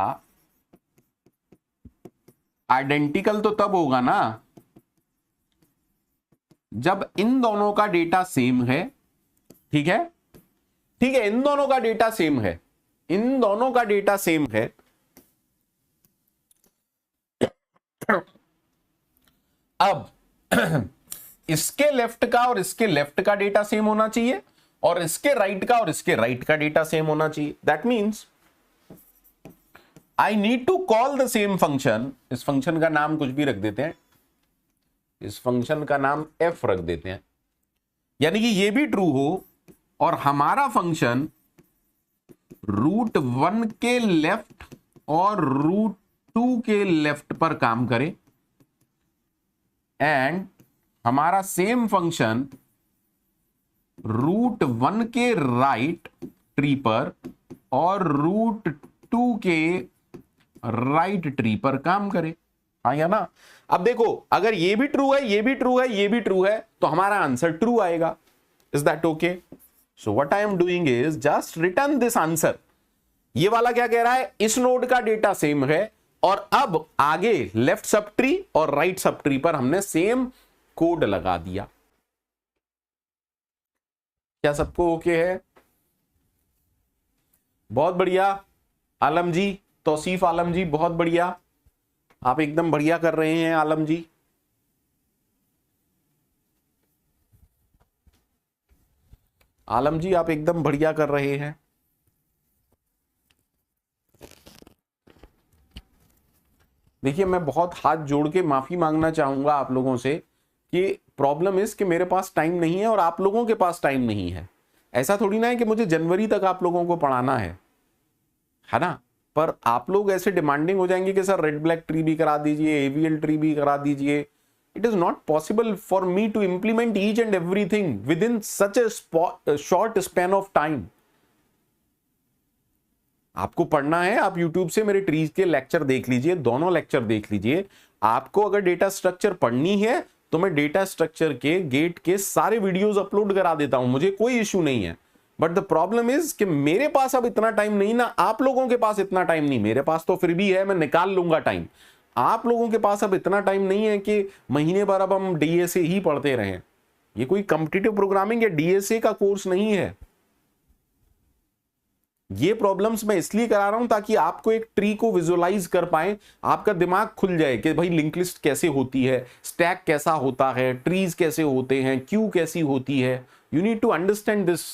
आइडेंटिकल तो तब होगा ना जब इन दोनों का डेटा सेम है। ठीक है, ठीक है, इन दोनों का डेटा सेम है, इन दोनों का डेटा सेम है। अब इसके लेफ्ट का और इसके लेफ्ट का डेटा सेम होना चाहिए, और इसके राइट का और इसके राइट का डेटा सेम होना चाहिए। That means I need to call the same function. इस फंक्शन का नाम कुछ भी रख देते हैं, इस फंक्शन का नाम f रख देते हैं, यानी कि ये भी ट्रू हो और हमारा फंक्शन √1 के लेफ्ट और √2 के लेफ्ट पर काम करे, एंड हमारा सेम फंक्शन √1 के राइट ट्री पर और √2 के राइट ट्री पर काम करे। हाँ या ना? अब देखो, अगर ये भी ट्रू है, ये भी ट्रू है, ये भी ट्रू है, तो हमारा आंसर ट्रू आएगा। Is that okay? So what I am doing is just return this answer. ये वाला क्या कह रहा है? इस नोड का डेटा सेम है, और अब आगे लेफ्ट सब ट्री और राइट सब ट्री पर हमने सेम कोड लगा दिया। क्या सबको ओके है? बहुत बढ़िया आलम जी, तौसीफ आलम जी, बहुत बढ़िया, आप एकदम बढ़िया कर रहे हैं आलम जी। आलम जी आप एकदम बढ़िया कर रहे हैं। देखिए, मैं बहुत हाथ जोड़ के माफी मांगना चाहूंगा आप लोगों से कि प्रॉब्लम इस कि मेरे पास टाइम नहीं है और आप लोगों के पास टाइम नहीं है। ऐसा थोड़ी ना है कि मुझे जनवरी तक आप लोगों को पढ़ाना है ना? पर आप लोग ऐसे डिमांडिंग हो जाएंगे कि सर रेड ब्लैक ट्री भी करा दीजिए, एवीएल ट्री भी करा दीजिए। It is not possible for me to implement each and everything within such a short span of time. आपको पढ़ना है, आप YouTube से मेरे ट्रीज के लेक्चर देख लीजिए, दोनों लेक्चर देख लीजिए। आपको अगर डेटा स्ट्रक्चर पढ़नी है तो मैं डेटा स्ट्रक्चर के गेट के सारे वीडियोस अपलोड करा देता हूं, मुझे कोई इश्यू नहीं है। बट द प्रॉब्लम इज कि मेरे पास अब इतना टाइम नहीं ना, आप लोगों के पास इतना टाइम नहीं। मेरे पास तो फिर भी है, मैं निकाल लूंगा टाइम। आप लोगों के पास अब इतना टाइम नहीं है कि महीने भर अब हम डीएसए ही पढ़ते रहें। ये कोई कॉम्पिटिटिव प्रोग्रामिंग या डीएसए का कोर्स नहीं है। ये प्रॉब्लम्स मैं इसलिए करा रहा हूं ताकि आपको एक ट्री को विजुअलाइज कर पाए, आपका दिमाग खुल जाए कि भाई लिंक लिस्ट कैसे होती है, स्टैक कैसा होता है, ट्रीज कैसे होते हैं, क्यू कैसी होती है। You need to understand this.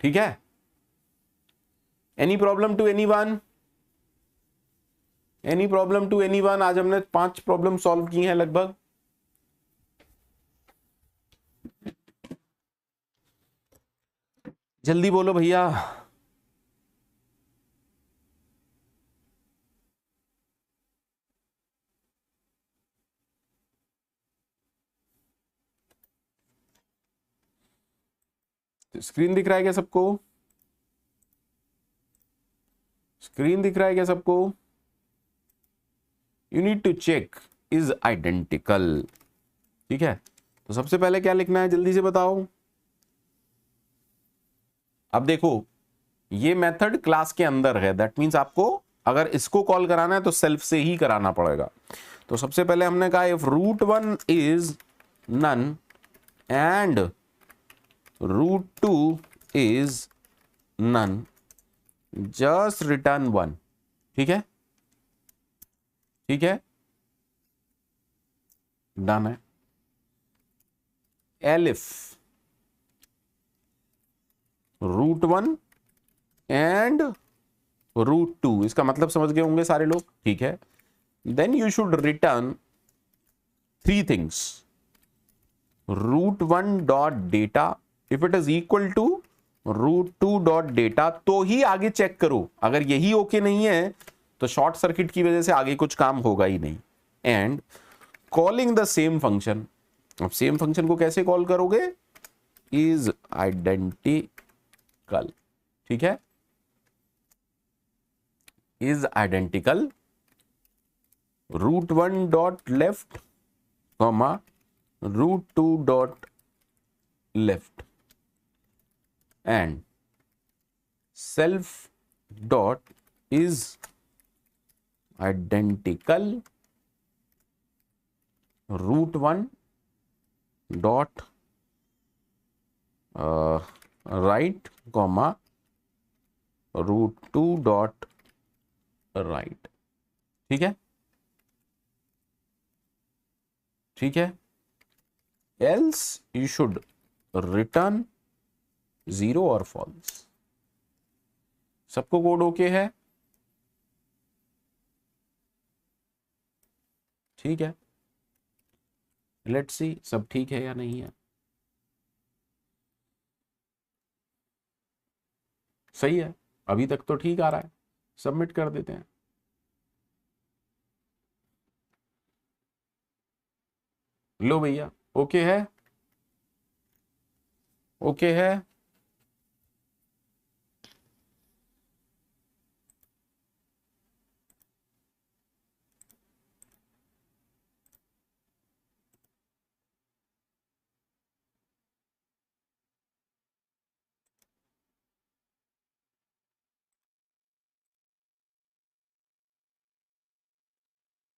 ठीक है? Any problem to anyone? Any problem to anyone? आज हमने 5 प्रॉब्लम सॉल्व की हैं लगभग। जल्दी बोलो भैया। स्क्रीन दिख रहा है क्या सबको? स्क्रीन दिख रहा है क्या सबको? You need to check is identical. ठीक है, तो सबसे पहले क्या लिखना है जल्दी से बताओ। अब देखो, ये मेथड क्लास के अंदर है, दैट मींस आपको अगर इसको कॉल कराना है तो सेल्फ से ही कराना पड़ेगा। तो सबसे पहले हमने कहा if √1 is none and √2 is none, just return 1। ठीक है, ठीक है, डन है। एलिफ √1 एंड √2, इसका मतलब समझ गए होंगे सारे लोग। ठीक है, then you should return three things, root1 dot data if it is equal to root2 dot data, तो ही आगे चेक करो। अगर यही ओके नहीं है तो शॉर्ट सर्किट की वजह से आगे कुछ काम होगा ही नहीं। And calling the same function, अब सेम फंक्शन को कैसे कॉल करोगे, इज आइडेंटिकल, ठीक है, is identical root1 dot left comma root2 dot left and self dot is identical root1 dot right comma root2 dot right, ठीक है, ठीक है, एल्स यू शुड रिटर्न 0 और फॉल्स। सबको कोड ओके है, ठीक है, लेट्स सी सब ठीक है या नहीं है। सही है, अभी तक तो ठीक आ रहा है, सबमिट कर देते हैं। लो भैया, ओके है, ओके है,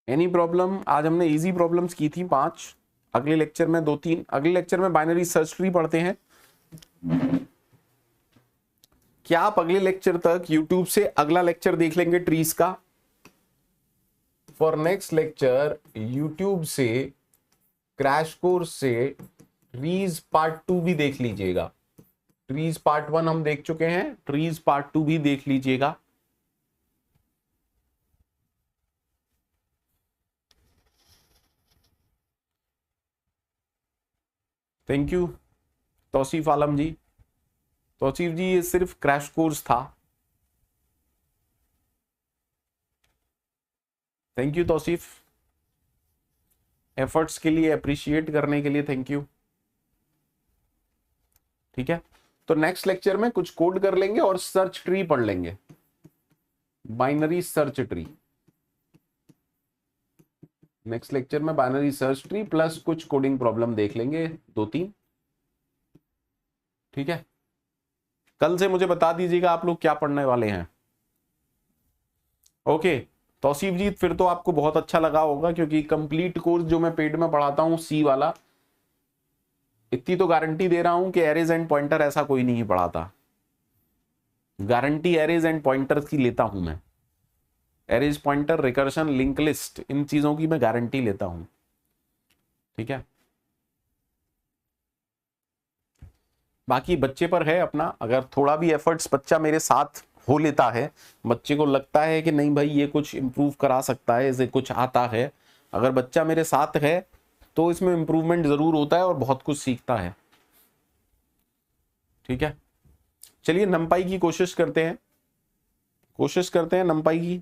एनी प्रॉब्लम। आज हमने इजी प्रॉब्लम्स की थी 5, अगले लेक्चर में 2-3, अगले लेक्चर में बाइनरी सर्च ट्री पढ़ते हैं। क्या आप अगले लेक्चर तक YouTube से अगला लेक्चर देख लेंगे ट्रीज का? फॉर नेक्स्ट लेक्चर YouTube से क्रैश कोर्स से ट्रीज पार्ट 2 भी देख लीजिएगा। ट्रीज पार्ट 1 हम देख चुके हैं, ट्रीज पार्ट 2 भी देख लीजिएगा। थैंक यू तौसीफ आलम जी। तौसीफ जी ये सिर्फ क्रैश कोर्स था। थैंक यू तौसीफ, एफर्ट्स के लिए, अप्रिशिएट करने के लिए थैंक यू। ठीक है, तो नेक्स्ट लेक्चर में कुछ कोड कर लेंगे और सर्च ट्री पढ़ लेंगे, binary search tree. Next lecture में बाइनरी सर्च ट्री प्लस कुछ कोडिंग प्रॉब्लम देख लेंगे 2-3। ठीक है, कल से मुझे बता दीजिएगा आप लोग क्या पढ़ने वाले हैं। ओके तौसीफ जी, फिर तो आपको बहुत अच्छा लगा होगा क्योंकि कंप्लीट कोर्स जो मैं पेड में पढ़ाता हूं सी वाला, इतनी तो गारंटी दे रहा हूं कि एरेज एंड पॉइंटर ऐसा कोई नहीं पढ़ाता। गारंटी एरेज एंड पॉइंटर की लेता हूं मैं, arrays pointer recursion link list इन चीजों की मैं गारंटी लेता हूं। ठीक है, बाकी बच्चे पर है अपना, अगर थोड़ा भी एफर्ट्स बच्चा मेरे साथ हो लेता है, बच्चे को लगता है कि नहीं भाई ये कुछ इम्प्रूव करा सकता है, इसे कुछ आता है, अगर बच्चा मेरे साथ है तो इसमें इम्प्रूवमेंट जरूर होता है और बहुत कुछ सीखता है। ठीक है, चलिए नंपाई की कोशिश करते हैं, नंपाई की।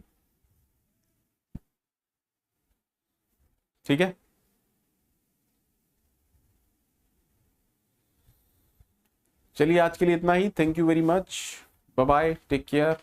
ठीक है, चलिए आज के लिए इतना ही। Thank you very much, bye bye, take care.